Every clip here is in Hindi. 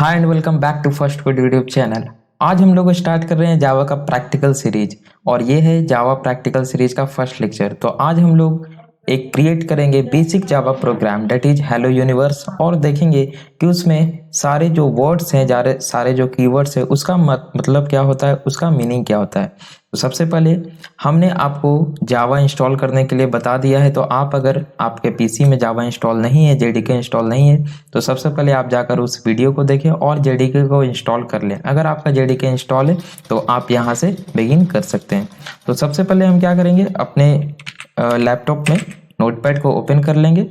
Hi and welcome back to first code YouTube channel. आज हम लोग स्टार्ट कर रहे हैं जावा का प्रैक्टिकल सीरीज और ये है जावा प्रैक्टिकल सीरीज का फर्स्ट लेक्चर। तो आज हम लोग एक क्रिएट करेंगे basic Java program that is hello universe और देखेंगे कि उसमें सारे जो वर्ड्स हैं सारे जो कीवर्ड्स है उसका मतलब क्या होता है, उसका मीनिंग क्या होता है। तो सबसे पहले हमने आपको जावा इंस्टॉल करने के लिए बता दिया है। तो आप अगर आपके पीसी में जावा इंस्टॉल नहीं है, जेडीके इंस्टॉल नहीं है, तो सबसे पहले आप जाकर उस वीडियो को देखें और जेडीके को इंस्टॉल कर लें। अगर आपका जेडीके इंस्टॉल है तो आप यहाँ से बिगिन कर सकते हैं। तो सबसे पहले हम क्या करेंगे, अपने लैपटॉप में नोटपैड को ओपन कर लेंगे।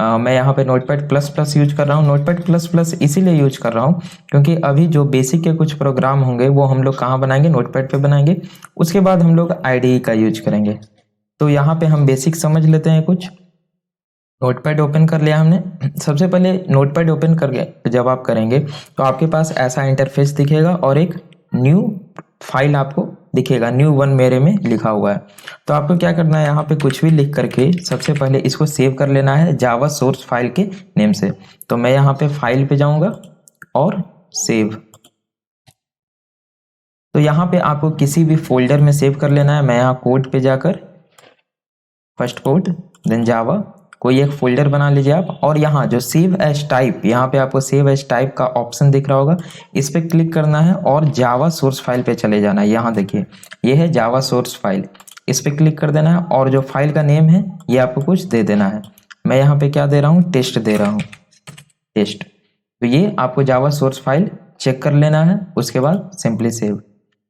मैं यहाँ पे नोटपैड प्लस प्लस यूज कर रहा हूँ। नोटपैड प्लस प्लस इसीलिए यूज कर रहा हूँ क्योंकि अभी जो बेसिक के कुछ प्रोग्राम होंगे वो हम लोग कहाँ बनाएंगे, नोटपैड पे बनाएंगे। उसके बाद हम लोग आईडीई का यूज करेंगे। तो यहाँ पे हम बेसिक समझ लेते हैं कुछ। नोटपैड ओपन कर लिया हमने। सबसे पहले नोटपैड ओपन करके जब आप करेंगे तो आपके पास ऐसा इंटरफेस दिखेगा और एक न्यू फाइल आपको दिखेगा, न्यू वन मेरे में लिखा हुआ है। तो आपको क्या करना है, यहाँ पे कुछ भी लिख करके सबसे पहले इसको सेव कर लेना है जावा सोर्स फाइल के नेम से। तो मैं यहाँ पे फाइल पे जाऊंगा और सेव। तो यहाँ पे आपको किसी भी फोल्डर में सेव कर लेना है। मैं यहाँ कोड पे जाकर फर्स्ट कोड देन जावा कोई एक फोल्डर बना लीजिए आप, और यहाँ जो सेव एज टाइप, यहाँ पे आपको सेव एज टाइप का ऑप्शन दिख रहा होगा, इस पे क्लिक करना है और जावा सोर्स फाइल पे चले जाना है। यहाँ देखिए ये है जावा सोर्स फाइल, इस पे क्लिक कर देना है और जो फाइल का नेम है ये आपको कुछ दे देना है। मैं यहाँ पे क्या दे रहा हूँ, टेस्ट दे रहा हूँ, टेस्ट। तो ये आपको जावा सोर्स फाइल चेक कर लेना है, उसके बाद सिंपली सेव।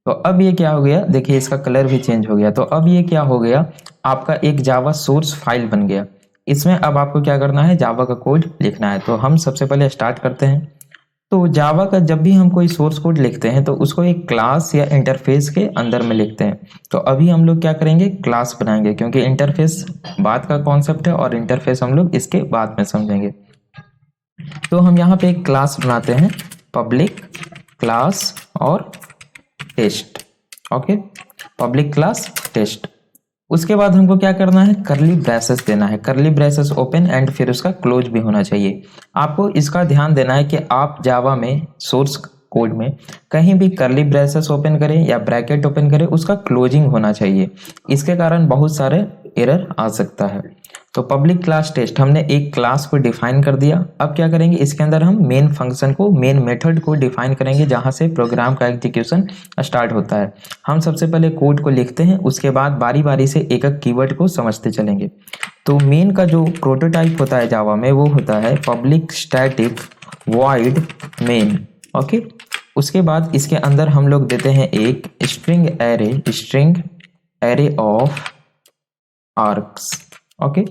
तो अब ये क्या हो गया, देखिए इसका कलर भी चेंज हो गया। तो अब ये क्या हो गया, आपका एक जावा सोर्स फाइल बन गया। इसमें अब आपको क्या करना है, जावा का कोड लिखना है। तो हम सबसे पहले स्टार्ट करते हैं। तो जावा का जब भी हम कोई सोर्स कोड लिखते हैं तो उसको एक क्लास या इंटरफेस के अंदर में लिखते हैं। तो अभी हम लोग क्या करेंगे, क्लास बनाएंगे, क्योंकि इंटरफेस बाद का कॉन्सेप्ट है और इंटरफेस हम लोग इसके बाद में समझेंगे। तो हम यहाँ पे एक क्लास बनाते हैं, पब्लिक क्लास और test. Okay, public class test. उसके बाद हमको क्या करना है, करली ब्रेसेस देना है। करली ब्रेसेस ओपन एंड फिर उसका क्लोज भी होना चाहिए। आपको इसका ध्यान देना है कि आप जावा में सोर्स कोड में कहीं भी करली ब्रेसेस ओपन करें या ब्रैकेट ओपन करें, उसका क्लोजिंग होना चाहिए। इसके कारण बहुत सारे एरर आ सकता है। तो पब्लिक क्लास टेस्ट, हमने एक क्लास को डिफाइन कर दिया। अब क्या करेंगे, इसके अंदर हम मेन फंक्शन को, मेन मेथड को डिफाइन करेंगे जहां से प्रोग्राम का एग्जीक्यूशन स्टार्ट होता है। हम सबसे पहले कोड को लिखते हैं, उसके बाद बारी बारी से एक एक कीवर्ड को समझते चलेंगे। तो मेन का जो प्रोटोटाइप होता है जावा में वो होता है public static void main. Okay, उसके बाद इसके अंदर हम लोग देते हैं एक string array of arcs. Okay,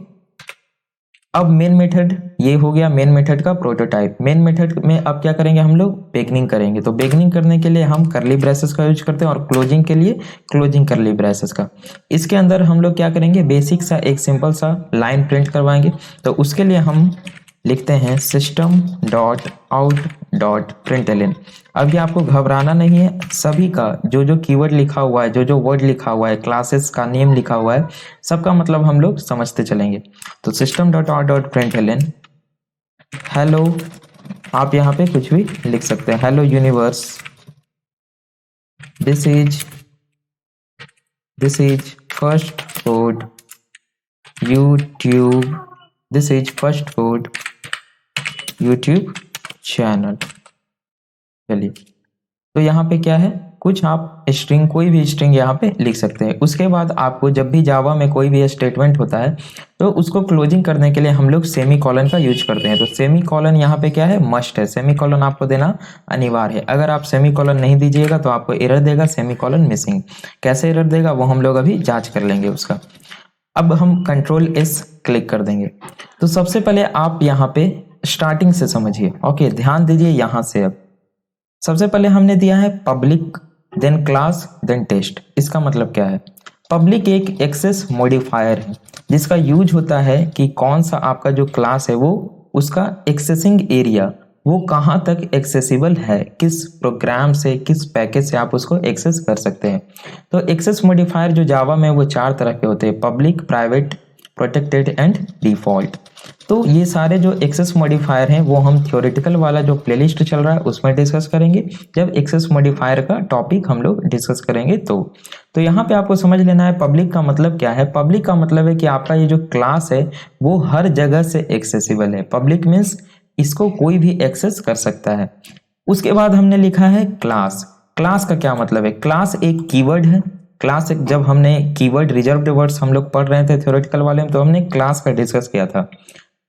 अब मेन मेथड ये हो गया, मेन मेथड का प्रोटोटाइप। मेन मेथड में अब क्या करेंगे, हम लोग बिगनिंग करेंगे। तो बिगनिंग करने के लिए हम करली ब्रेसेस का यूज करते हैं और क्लोजिंग के लिए क्लोजिंग करली ब्रेसेस का। इसके अंदर हम लोग क्या करेंगे, बेसिक सा एक सिंपल सा लाइन प्रिंट करवाएंगे। तो उसके लिए हम लिखते हैं system dot out dot println. अभी आपको घबराना नहीं है, सभी का जो जो कीवर्ड लिखा हुआ है, जो जो वर्ड लिखा हुआ है, क्लासेस का नेम लिखा हुआ है, सबका मतलब हम लोग समझते चलेंगे। तो system dot out dot println hello, आप यहाँ पे कुछ भी लिख सकते हैं, hello universe, this is first code YouTube, this is first code YouTube channel. चलिए, तो यहाँ पे क्या है, कुछ आप स्ट्रिंग, कोई भी स्ट्रिंग यहाँ पे लिख सकते हैं। उसके बाद आपको जब भी जावा में कोई भी स्टेटमेंट होता है तो उसको क्लोजिंग करने के लिए हम लोग सेमी कॉलन का यूज करते हैं। तो सेमी कॉलन यहाँ पे क्या है, मस्ट है। सेमी कॉलन आपको देना अनिवार्य है। अगर आप सेमी कॉलन नहीं दीजिएगा तो आपको एरर देगा, सेमी कॉलन मिसिंग। कैसे एरर देगा वो हम लोग अभी जांच कर लेंगे उसका। अब हम कंट्रोल एस क्लिक कर देंगे। तो सबसे पहले आप यहाँ पे स्टार्टिंग से समझिए। ओके, ध्यान दीजिए यहाँ से। अब सबसे पहले हमने दिया है public, then class, then test. इसका मतलब क्या है, पब्लिक एक एक्सेस मॉडिफायर है जिसका यूज होता है कि कौन सा आपका जो क्लास है वो, उसका एक्सेसिंग एरिया वो कहाँ तक एक्सेसिबल है, किस प्रोग्राम से, किस पैकेज से आप उसको एक्सेस कर सकते हैं। तो एक्सेस मॉडिफायर जो जावा में वो चार तरह के होते हैं, public, private, protected and default. तो ये सारे जो एक्सेस मॉडिफायर हैं वो हम थ्योरेटिकल वाला जो प्लेलिस्ट चल रहा है उसमें डिस्कस करेंगे, जब एक्सेस मॉडिफायर का टॉपिक हम लोग डिस्कस करेंगे। तो यहाँ पे आपको समझ लेना है पब्लिक का मतलब क्या है। पब्लिक का मतलब है कि आपका ये जो क्लास है वो हर जगह से एक्सेसिबल है। पब्लिक मीन्स इसको कोई भी एक्सेस कर सकता है। उसके बाद हमने लिखा है क्लास। क्लास का क्या मतलब है? क्लास एक कीवर्ड है। क्लास एक, जब हमने कीवर्ड रिजर्व्ड वर्ड्स हम लोग पढ़ रहे थे थ्योरेटिकल वाले में, तो हमने क्लास का डिस्कस किया था।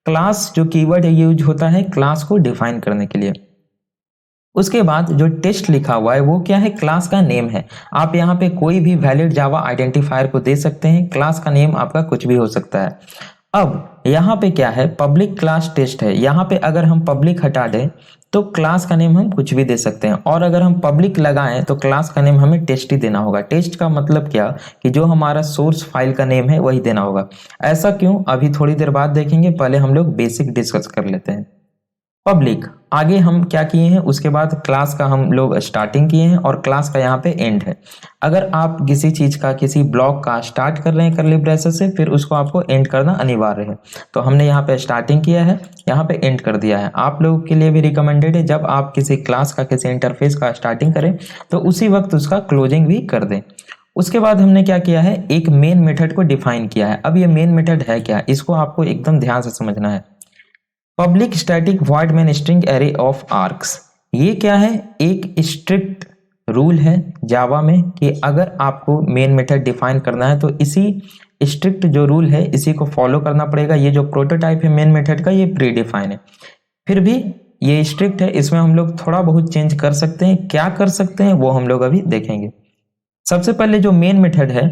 क्लास जो कीवर्ड है यूज होता है क्लास को डिफाइन करने के लिए। उसके बाद जो टेस्ट लिखा हुआ है वो क्या है? क्लास का नेम है। आप यहाँ पे कोई भी वैलिड जावा आइडेंटिफायर को दे सकते हैं। क्लास का नेम आपका कुछ भी हो सकता है। अब यहाँ पे क्या है? पब्लिक क्लास टेस्ट है। यहाँ पे अगर हम पब्लिक हटा दें तो क्लास का नेम हम कुछ भी दे सकते हैं, और अगर हम पब्लिक लगाएं तो क्लास का नेम हमें टेस्ट ही देना होगा। टेस्ट का मतलब क्या कि जो हमारा सोर्स फाइल का नेम है वही देना होगा। ऐसा क्यों, अभी थोड़ी देर बाद देखेंगे। पहले हम लोग बेसिक डिस्कस कर लेते हैं। पब्लिक आगे हम क्या किए हैं, उसके बाद क्लास का हम लोग स्टार्टिंग किए हैं और क्लास का यहाँ पे एंड है। अगर आप किसी चीज का, किसी ब्लॉक का स्टार्ट कर रहे हैं करली ब्रेसेस से, फिर उसको आपको एंड करना अनिवार्य है। तो हमने यहाँ पे स्टार्टिंग किया है, यहाँ पे एंड कर दिया है। आप लोगों के लिए भी रिकमेंडेड है जब आप किसी क्लास का, किसी इंटरफेस का स्टार्टिंग करें तो उसी वक्त उसका क्लोजिंग भी कर दें। उसके बाद हमने क्या किया है, एक मेन मेथड को डिफाइन किया है। अब ये मेन मेथड है क्या, इसको आपको एकदम ध्यान से समझना है। Public static void main string array of arcs, ये क्या है? एक स्ट्रिक्ट रूल है जावा में कि अगर आपको मेन मेथड डिफाइन करना है तो इसी स्ट्रिक्ट जो रूल है इसी को फॉलो करना पड़ेगा। ये जो प्रोटोटाइप है मेन मेथड का ये प्री डिफाइन है, फिर भी ये स्ट्रिक्ट है। इसमें हम लोग थोड़ा बहुत चेंज कर सकते हैं। क्या कर सकते हैं वो हम लोग अभी देखेंगे। सबसे पहले जो मेन मेथड है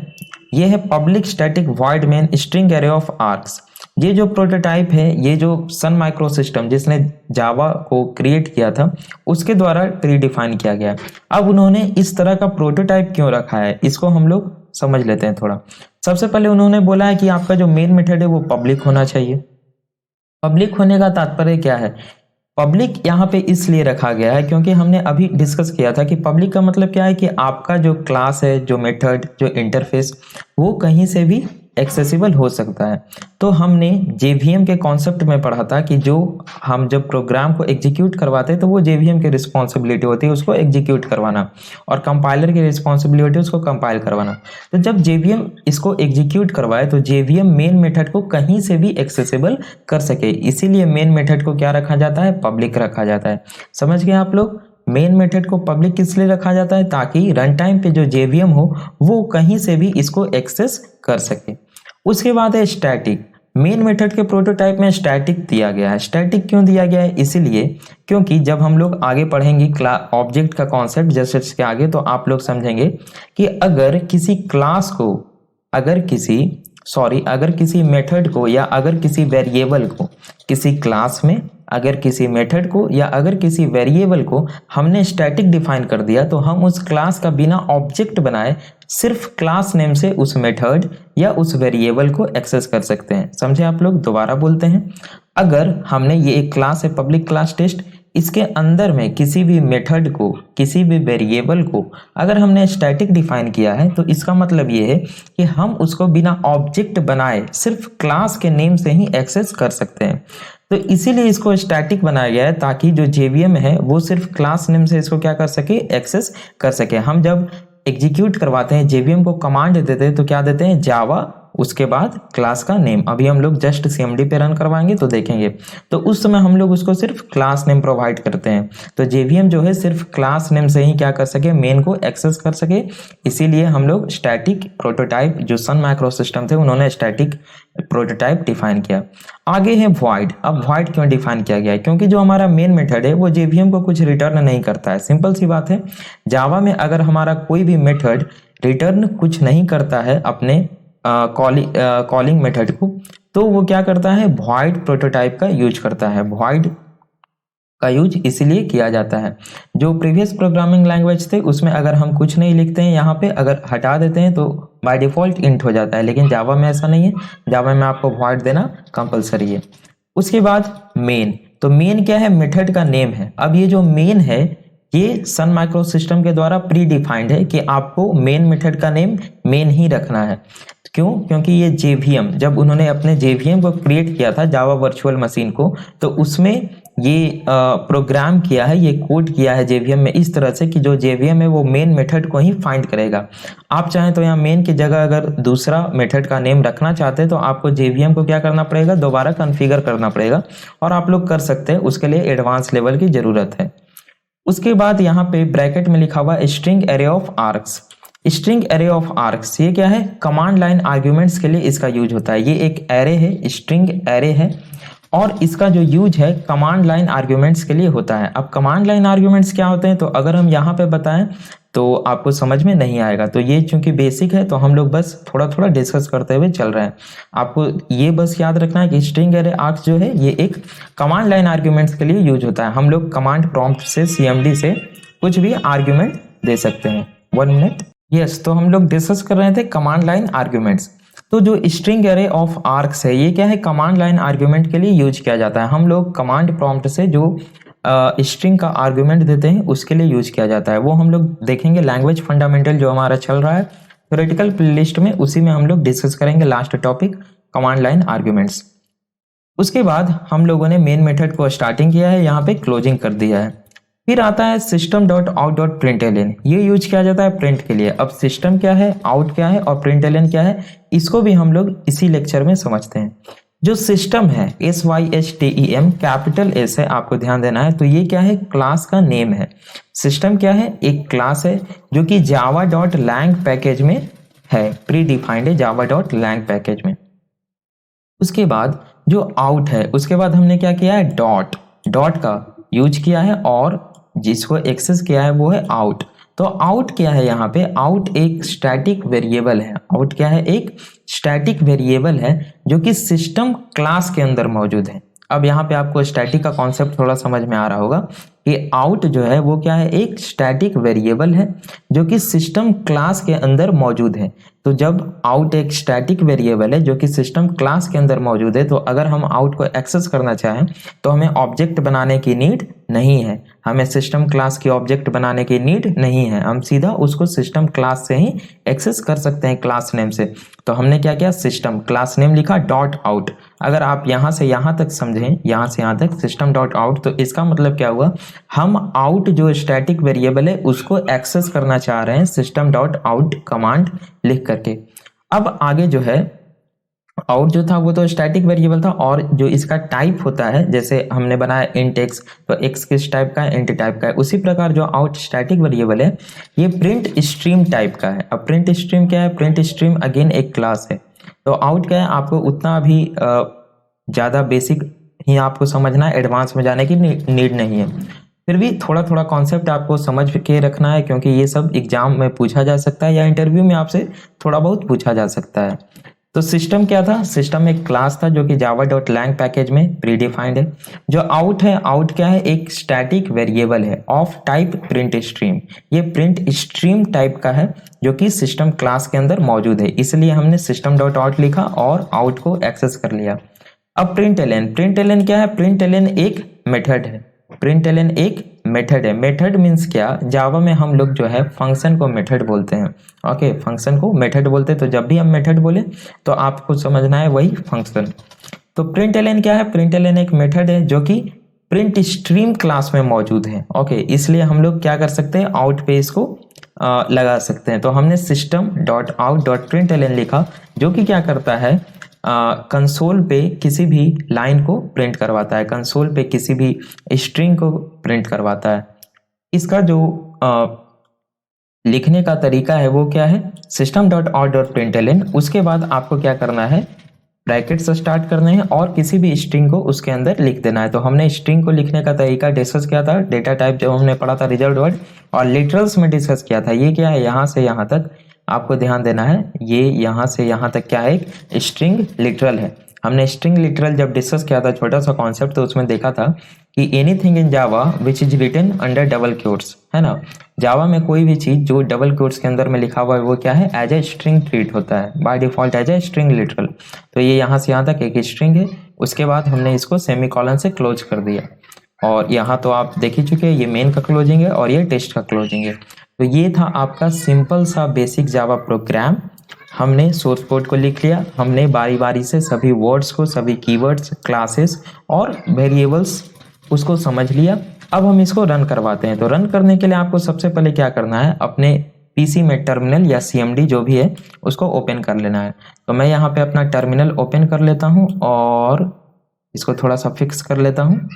ये है public static void main string array of arcs. ये जो प्रोटोटाइप है, ये जो सन माइक्रो सिस्टम जिसने जावा को क्रिएट किया था उसके द्वारा प्री डिफाइन किया गया। अब उन्होंने इस तरह का प्रोटोटाइप क्यों रखा है इसको हम लोग समझ लेते हैं थोड़ा। सबसे पहले उन्होंने बोला है कि आपका जो मेन मेथड है वो पब्लिक होना चाहिए। पब्लिक होने का तात्पर्य क्या है? पब्लिक यहाँ पे इसलिए रखा गया है क्योंकि हमने अभी डिस्कस किया था कि पब्लिक का मतलब क्या है कि आपका जो क्लास है, जो मेथड, जो इंटरफेस, वो कहीं से भी एक्सेसिबल हो सकता है। तो हमने जेवीएम के कॉन्सेप्ट में पढ़ा था कि जो हम जब प्रोग्राम को एग्जीक्यूट करवाते हैं तो वो जेवीएम की रिस्पॉन्सिबिलिटी होती है उसको एग्जीक्यूट करवाना, और कंपाइलर की रिस्पॉन्सिबिलिटी उसको कंपाइल करवाना। तो जब जेवीएम इसको एग्जीक्यूट करवाए तो जेवीएम मेन मेथड को कहीं से भी एक्सेसिबल कर सके, इसीलिए मेन मेथड को क्या रखा जाता है? पब्लिक रखा जाता है। समझ गए आप लोग? मेन मेथड को पब्लिक किस लिए रखा जाता है? ताकि रन टाइम पे जो जेवीएम हो वो कहीं से भी इसको एक्सेस कर सके। उसके बाद है स्टैटिक। मेन मेथड के प्रोटोटाइप में स्टैटिक दिया गया है। स्टैटिक क्यों दिया गया है? इसीलिए क्योंकि जब हम लोग आगे पढ़ेंगे ऑब्जेक्ट का कॉन्सेप्ट जैसे इसके आगे, तो आप लोग समझेंगे कि अगर किसी क्लास को, अगर किसी मेथड को या अगर किसी वेरिएबल को, किसी क्लास में अगर किसी मेथड को या अगर किसी वेरिएबल को हमने स्टैटिक डिफाइन कर दिया तो हम उस क्लास का बिना ऑब्जेक्ट बनाए सिर्फ क्लास नेम से उस मेथड या उस वेरिएबल को एक्सेस कर सकते हैं। समझे आप लोग? दोबारा बोलते हैं, अगर हमने ये एक क्लास है पब्लिक क्लास टेस्ट, इसके अंदर में किसी भी मेथड को, किसी भी वेरिएबल को अगर हमने स्टैटिक डिफाइन किया है तो इसका मतलब ये है कि हम उसको बिना ऑब्जेक्ट बनाए सिर्फ क्लास के नेम से ही एक्सेस कर सकते हैं। तो इसीलिए इसको स्टैटिक बनाया गया है ताकि जो जेवीएम है वो सिर्फ क्लास नेम से इसको क्या कर सके? एक्सेस कर सके। हम जब एग्जीक्यूट करवाते हैं, जेवीएम को कमांड देते हैं तो क्या देते हैं? जावा, उसके बाद क्लास का नेम। अभी हम लोग जस्ट सीएमडी पे रन करवाएंगे तो देखेंगे, तो उस समय हम लोग उसको सिर्फ क्लास नेम प्रोवाइड करते हैं। तो जेवीएम जो है सिर्फ क्लास नेम से ही क्या कर सके? मेन को एक्सेस कर सके। इसीलिए हम लोग स्टैटिक प्रोटोटाइप, जो सन माइक्रो सिस्टम थे उन्होंने स्टैटिक प्रोटोटाइप डिफाइन किया। आगे है वॉइड। अब वॉइड क्यों डिफाइन किया गया है? क्योंकि जो हमारा मेन मेथड है वो जेवीएम को कुछ रिटर्न नहीं करता है। सिंपल सी बात है, जावा में अगर हमारा कोई भी मेथड रिटर्न कुछ नहीं करता है अपने कॉलिंग मेथड को, तो वो क्या करता है? वॉइड प्रोटोटाइप का यूज करता है। वॉइड का यूज इसलिए किया जाता है, जो प्रीवियस प्रोग्रामिंग लैंग्वेज थे उसमें अगर हम कुछ नहीं लिखते हैं, यहाँ पे अगर हटा देते हैं तो बाय डिफॉल्ट इंट हो जाता है, लेकिन जावा में ऐसा नहीं है। जावा में आपको वॉइड देना कंपलसरी है। उसके बाद मेन। तो मेन क्या है? मेथड का नेम है। अब ये जो मेन है ये सन माइक्रो सिस्टम के द्वारा प्री डिफाइंड है कि आपको मेन मेथड का नेम मेन ही रखना है। क्यों? क्योंकि ये JVM, जब उन्होंने अपने JVM को क्रिएट किया था जावा वर्चुअल मशीन को, तो उसमें ये प्रोग्राम किया है, ये कोड किया है JVM में इस तरह से कि जो JVM है वो मेन मेथड को ही फाइंड करेगा। आप चाहें तो यहाँ मेन की जगह अगर दूसरा मेथड का नेम रखना चाहते हैं तो आपको JVM को क्या करना पड़ेगा, दोबारा कॉन्फ़िगर करना पड़ेगा, और आप लोग कर सकते हैं, उसके लिए एडवांस लेवल की जरूरत है। उसके बाद यहाँ पे ब्रैकेट में लिखा हुआ string array of arcs. String array of arcs ये क्या है? कमांड लाइन आर्ग्यूमेंट्स के लिए इसका यूज होता है। ये एक एरे है, स्ट्रिंग एरे है, और इसका जो यूज है कमांड लाइन आर्ग्यूमेंट्स के लिए होता है। अब कमांड लाइन आर्ग्यूमेंट्स क्या होते हैं, तो अगर हम यहाँ पे बताएं तो आपको समझ में नहीं आएगा, तो ये चूंकि बेसिक है तो हम लोग बस थोड़ा थोड़ा डिस्कस करते हुए चल रहे हैं। आपको ये बस याद रखना है कि स्ट्रिंग एरे आर्क्स जो है ये एक कमांड लाइन आर्ग्यूमेंट्स के लिए यूज होता है। हम लोग कमांड प्रॉम्प्ट से CMD से कुछ भी आर्ग्यूमेंट दे सकते हैं। 1 मिनट। यस, तो हम लोग डिस्कस कर रहे थे कमांड लाइन आर्ग्यूमेंट्स। तो जो स्ट्रिंग एरे ऑफ आर्क्स है ये क्या है? कमांड लाइन आर्ग्यूमेंट के लिए यूज किया जाता है। हम लोग कमांड प्रॉम्प्ट से जो स्ट्रिंग का आर्ग्यूमेंट देते हैं उसके लिए यूज किया जाता है। वो हम लोग देखेंगे लैंग्वेज फंडामेंटल जो हमारा चल रहा है थ्योरेटिकल प्लेलिस्ट में, उसी में हम लोग डिस्कस करेंगे last topic command line arguments. उसके बाद हम लोगों ने मेन मेथड को स्टार्टिंग किया है, यहाँ पे क्लोजिंग कर दिया है। फिर आता है system.out.println, ये यूज किया जाता है प्रिंट के लिए। अब सिस्टम क्या है, आउट क्या है और println क्या है, इसको भी हम लोग इसी लेक्चर में समझते हैं। जो सिस्टम है SYSTEM कैपिटल S है, आपको ध्यान देना है। तो ये क्या है? क्लास का नेम है। सिस्टम क्या है? एक क्लास है जो कि java.lang पैकेज में है, प्री डिफाइंड है java.lang पैकेज में। उसके बाद जो आउट है, उसके बाद हमने क्या किया है? डॉट का यूज किया है, और जिसको एक्सेस किया है वो है आउट। तो आउट क्या है? यहाँ पे आउट एक स्टैटिक वेरिएबल है। आउट क्या है? एक स्टैटिक वेरिएबल है जो कि सिस्टम क्लास के अंदर मौजूद है। अब यहाँ पे आपको स्टैटिक का कॉन्सेप्ट थोड़ा समझ में आ रहा होगा कि आउट जो है वो क्या है? एक स्टैटिक वेरिएबल है जो कि सिस्टम क्लास के अंदर मौजूद है। तो जब आउट एक स्टैटिक वेरिएबल है जो कि सिस्टम क्लास के अंदर मौजूद है, तो अगर हम आउट को एक्सेस करना चाहें तो हमें ऑब्जेक्ट बनाने की नीड नहीं है, हमें सिस्टम क्लास की ऑब्जेक्ट बनाने की नीड नहीं है, हम सीधा उसको सिस्टम क्लास से ही एक्सेस कर सकते हैं क्लास नेम से। तो हमने क्या किया? सिस्टम क्लास नेम लिखा डॉट आउट। अगर आप यहाँ से यहाँ तक समझें, यहाँ से यहाँ तक सिस्टम डॉट आउट, तो इसका मतलब क्या हुआ? हम आउट जो स्टैटिक वेरिएबल है उसको एक्सेस करना चाह रहे हैं सिस्टम डॉट आउट कमांड लिख करके। अब आगे जो है आउट जो था वो तो स्टैटिक वेरिएबल था, और जो इसका टाइप होता है, जैसे हमने बनाया इंट एक्स, तो एक्स किस टाइप का है? इंट टाइप का है। उसी प्रकार जो आउट स्टैटिक वेरिएबल है ये प्रिंट स्ट्रीम टाइप का है। अब प्रिंट स्ट्रीम क्या है? प्रिंट स्ट्रीम अगेन एक क्लास है। तो आउट क्या है? आपको उतना भी ज़्यादा बेसिक ही आपको समझना है, एडवांस में जाने की नीड नहीं है। फिर भी थोड़ा थोड़ा कॉन्सेप्ट आपको समझ के रखना है, क्योंकि ये सब एग्जाम में पूछा जा सकता है या इंटरव्यू में आपसे थोड़ा बहुत पूछा जा सकता है। तो सिस्टम क्या था? सिस्टम एक क्लास था जो कि java.lang पैकेज में प्री डिफाइंड है। जो आउट है, आउट क्या है? एक स्टैटिक वेरिएबल है ऑफ टाइप प्रिंट स्ट्रीम। ये प्रिंट स्ट्रीम टाइप का है जो कि सिस्टम क्लास के अंदर मौजूद है, इसलिए हमने सिस्टम डॉट आउट लिखा और आउट को एक्सेस कर लिया। अब println क्या है? println एक मेथड है। println एक मेथड है। मेथड मीन्स क्या? जावा में हम लोग जो है फंक्शन को मेथड बोलते हैं। ओके, फंक्शन को मेथड बोलते हैं। तो जब भी हम मेथड बोले तो आपको समझना है वही फंक्शन। तो println क्या है? println एक मेथड है जो कि प्रिंट स्ट्रीम क्लास में मौजूद है। ओके, इसलिए हम लोग क्या कर सकते हैं? आउट पे इसको लगा सकते हैं। तो हमने system dot out dot println लिखा, जो कि क्या करता है? कंसोल पे किसी भी लाइन को प्रिंट करवाता है, कंसोल पे किसी भी स्ट्रिंग को प्रिंट करवाता है। इसका जो लिखने का तरीका है वो क्या है? System dot out dot println। उसके बाद आपको क्या करना है? ब्रैकेट्स स्टार्ट करने हैं और किसी भी स्ट्रिंग को उसके अंदर लिख देना है। तो हमने स्ट्रिंग को लिखने का तरीका डिस्कस किया था, डेटा टाइप जब हमने पढ़ा था रिजल्ट वर्ड, और लिटरल्स में डिस्कस किया था। ये क्या है? यहाँ से यहाँ तक आपको ध्यान देना है, ये यहाँ से यहाँ तक क्या है? एक स्ट्रिंग लिटरल है। हमने स्ट्रिंग लिटरल जब डिस्कस किया था, छोटा सा कॉन्सेप्ट, तो उसमें देखा था कि anything in Java which is written under double quotes, है ना। जावा में कोई भी चीज जो डबल क्वोट्स के अंदर में लिखा हुआ है वो क्या है? एज ए स्ट्रिंग ट्रीट होता है, by default as a string literal. तो ये यहाँ से यहाँ तक एक स्ट्रिंग है। उसके बाद हमने इसको सेमीकोलन से क्लोज कर दिया, और यहाँ तो आप देख ही चुके हैं, ये मेन का क्लोजिंग है और ये टेस्ट का क्लोजिंग है। तो ये था आपका सिंपल सा बेसिक जावा प्रोग्राम। हमने सोर्स कोड को लिख लिया, हमने बारी बारी से सभी वर्ड्स को, सभी कीवर्ड्स, क्लासेस और वेरिएबल्स उसको समझ लिया। अब हम इसको रन करवाते हैं। तो रन करने के लिए आपको सबसे पहले क्या करना है, अपने पीसी में टर्मिनल या सीएमडी जो भी है उसको ओपन कर लेना है। तो मैं यहाँ पे अपना टर्मिनल ओपन कर लेता हूँ और इसको थोड़ा सा फिक्स कर लेता हूँ।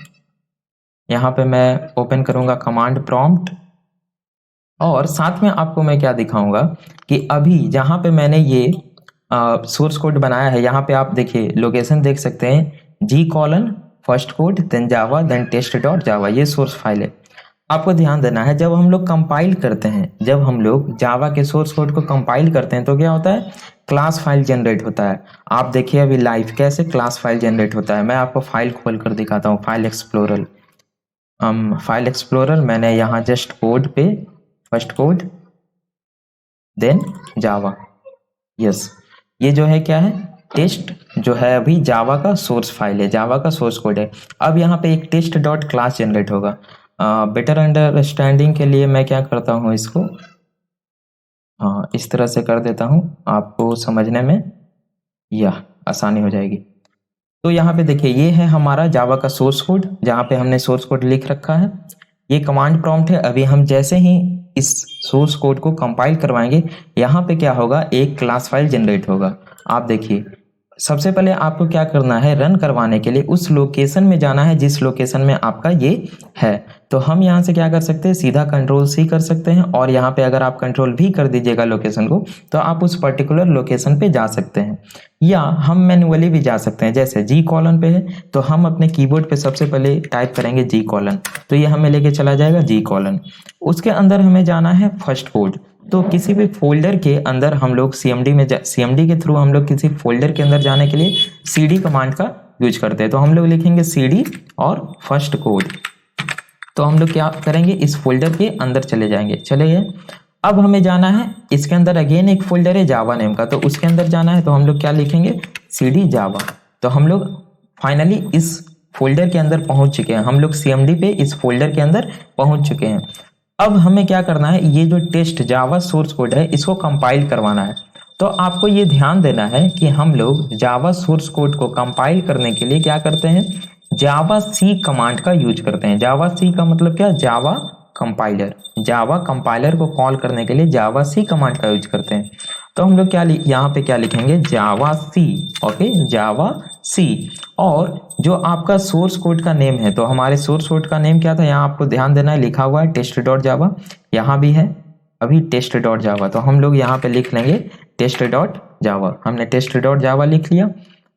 यहाँ पे मैं ओपन करूँगा कमांड प्रॉम्प्ट और साथ में आपको मैं क्या दिखाऊंगा कि अभी जहाँ पे मैंने ये सोर्स कोड बनाया है, यहाँ पे आप देखिए लोकेशन देख सकते हैं, G: फर्स्ट कोड देन जावा देन टेस्ट डॉट जावा, ये सोर्स फाइल है। आपको ध्यान देना है, जब हम लोग कंपाइल करते हैं, जब हम लोग जावा के सोर्स कोड को कंपाइल करते हैं तो क्या होता है, क्लास फाइल जनरेट होता है। आप देखिए अभी लाइव कैसे क्लास फाइल जनरेट होता है। मैं आपको फाइल खोल कर दिखाता हूँ, फाइल एक्सप्लोरर मैंने यहाँ जस्ट कोड पे फर्स्ट कोड देन जावा, यस, ये जो है क्या है, टेस्ट जो है अभी जावा का सोर्स फाइल है, जावा का सोर्स कोड है। अब यहाँ पे एक टेस्ट डॉट क्लास जनरेट होगा। बेटर अंडरस्टैंडिंग के लिए मैं क्या करता हूँ, इसको हाँ इस तरह से कर देता हूँ, आपको समझने में यह आसानी हो जाएगी। तो यहाँ पे देखिए ये है हमारा जावा का सोर्स कोड, जहाँ पे हमने सोर्स कोड लिख रखा है। ये कमांड प्रॉम्प्ट है। अभी हम जैसे ही इस सोर्स कोड को कंपाइल करवाएंगे, यहाँ पे क्या होगा, एक क्लास फाइल जनरेट होगा। आप देखिए सबसे पहले आपको क्या करना है, रन करवाने के लिए उस लोकेशन में जाना है जिस लोकेशन में आपका ये है। तो हम यहाँ से क्या कर सकते हैं, सीधा कंट्रोल-C कर सकते हैं और यहाँ पे अगर आप कंट्रोल-V कर दीजिएगा लोकेशन को, तो आप उस पर्टिकुलर लोकेशन पे जा सकते हैं। या हम मैन्युअली भी जा सकते हैं, जैसे G: पे है तो हम अपने कीबोर्ड पे सबसे पहले टाइप करेंगे G:, तो ये हमें लेके चला जाएगा G:। उसके अंदर हमें जाना है फर्स्ट कोड। तो किसी भी फोल्डर के अंदर हम लोग सीएमडी के थ्रू हम लोग किसी फोल्डर के अंदर जाने के लिए cd कमांड का यूज करते हैं। तो हम लोग लिखेंगे cd और फर्स्ट कोड। तो हम लोग क्या करेंगे, इस फोल्डर के अंदर चले जाएंगे, चले गए। अब हमें जाना है इसके अंदर, अगेन एक फोल्डर है जावा नेम का, तो उसके अंदर जाना है। तो हम लोग क्या लिखेंगे, cd जावा। तो हम लोग फाइनली इस फोल्डर के अंदर पहुंच चुके हैं, हम लोग सीएमडी पे इस फोल्डर के अंदर पहुंच चुके हैं। अब हमें क्या करना है, ये जो टेस्ट जावा सोर्स कोड है इसको कंपाइल करवाना है। तो आपको ये ध्यान देना है कि हम लोग जावा सोर्स कोड को कंपाइल करने के लिए क्या करते हैं, जावा सी कमांड का यूज करते हैं। जावा सी का मतलब क्या, जावा कंपाइलर। जावा कंपाइलर को कॉल करने के लिए जावा सी कमांड का यूज करते हैं। तो हम लोग क्या यहाँ पे क्या लिखेंगे, जावा सी, ओके, जावा सी। और जो आपका सोर्स कोड का नेम है, तो हमारे सोर्स कोड का नेम क्या था, यहाँ आपको ध्यान देना है, लिखा हुआ है टेस्ट डॉट जावा, यहाँ भी है अभी टेस्ट डॉट जावा। तो हम लोग यहाँ पे लिख लेंगे टेस्ट डॉट जावा। हमने टेस्ट डॉट जावा लिख लिया।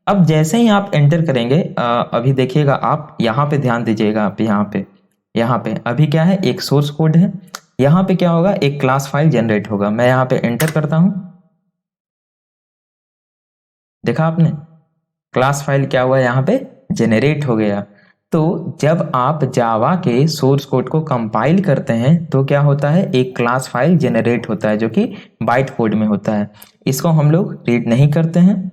अब जैसे ही आप एंटर करेंगे, अभी देखिएगा आप यहाँ पे ध्यान दीजिएगा, आप यहाँ पे अभी क्या है, एक सोर्स कोड है, यहाँ पे क्या होगा, एक क्लास फाइल जनरेट होगा। मैं यहाँ पे एंटर करता हूँ, देखा आपने क्लास फाइल क्या हुआ, यहाँ पे जेनरेट हो गया। तो जब आप जावा के सोर्स कोड को कंपाइल करते हैं तो क्या होता है, एक क्लास फाइल जेनरेट होता है जो कि बाइट कोड में होता है। इसको हम लोग रीड नहीं करते हैं,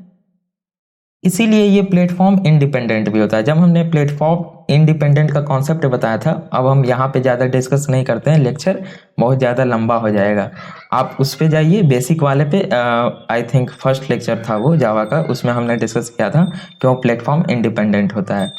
इसीलिए ये प्लेटफॉर्म इंडिपेंडेंट भी होता है। जब हमने प्लेटफॉर्म इंडिपेंडेंट का कॉन्सेप्ट बताया था, अब हम यहाँ पे ज़्यादा डिस्कस नहीं करते हैं, लेक्चर बहुत ज़्यादा लंबा हो जाएगा। आप उस पे जाइए, बेसिक वाले पे, आई थिंक फर्स्ट लेक्चर था वो जावा का, उसमें हमने डिस्कस किया था क्यों प्लेटफॉर्म इंडिपेंडेंट होता है।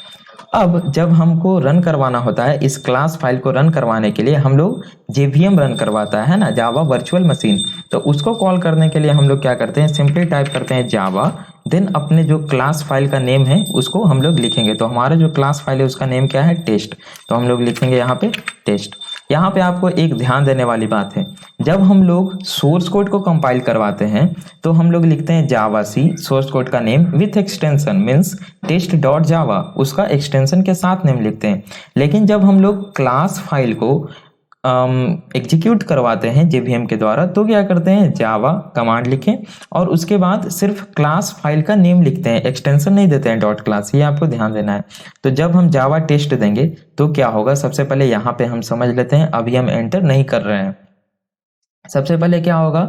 अब जब हमको रन करवाना होता है, इस क्लास फाइल को रन करवाने के लिए हम लोग JVM रन करवाता है ना, जावा वर्चुअल मशीन। तो उसको कॉल करने के लिए हम लोग क्या करते हैं, सिंपली टाइप करते हैं जावा, देन अपने जो क्लास फाइल का नेम है उसको हम लोग लिखेंगे। तो हमारा जो क्लास फाइल है उसका नेम क्या है, टेस्ट। तो हम लोग लिखेंगे यहाँ पे टेस्ट। यहाँ पे आपको एक ध्यान देने वाली बात है, जब हम लोग सोर्स कोड को कंपाइल करवाते हैं तो हम लोग लिखते हैं जावा सी, सोर्स कोड का name with extension, means test dot Java, उसका एक्सटेंशन के साथ नेम लिखते हैं। लेकिन जब हम लोग क्लास फाइल को एग्जीक्यूट करवाते हैं JVM के द्वारा, तो क्या करते हैं, जावा कमांड लिखें और उसके बाद सिर्फ क्लास फाइल का नेम लिखते हैं, एक्सटेंशन नहीं देते हैं डॉट क्लास, ये आपको ध्यान देना है। तो जब हम जावा टेस्ट देंगे तो क्या होगा, सबसे पहले यहाँ पे हम समझ लेते हैं, अभी हम एंटर नहीं कर रहे हैं। सबसे पहले क्या होगा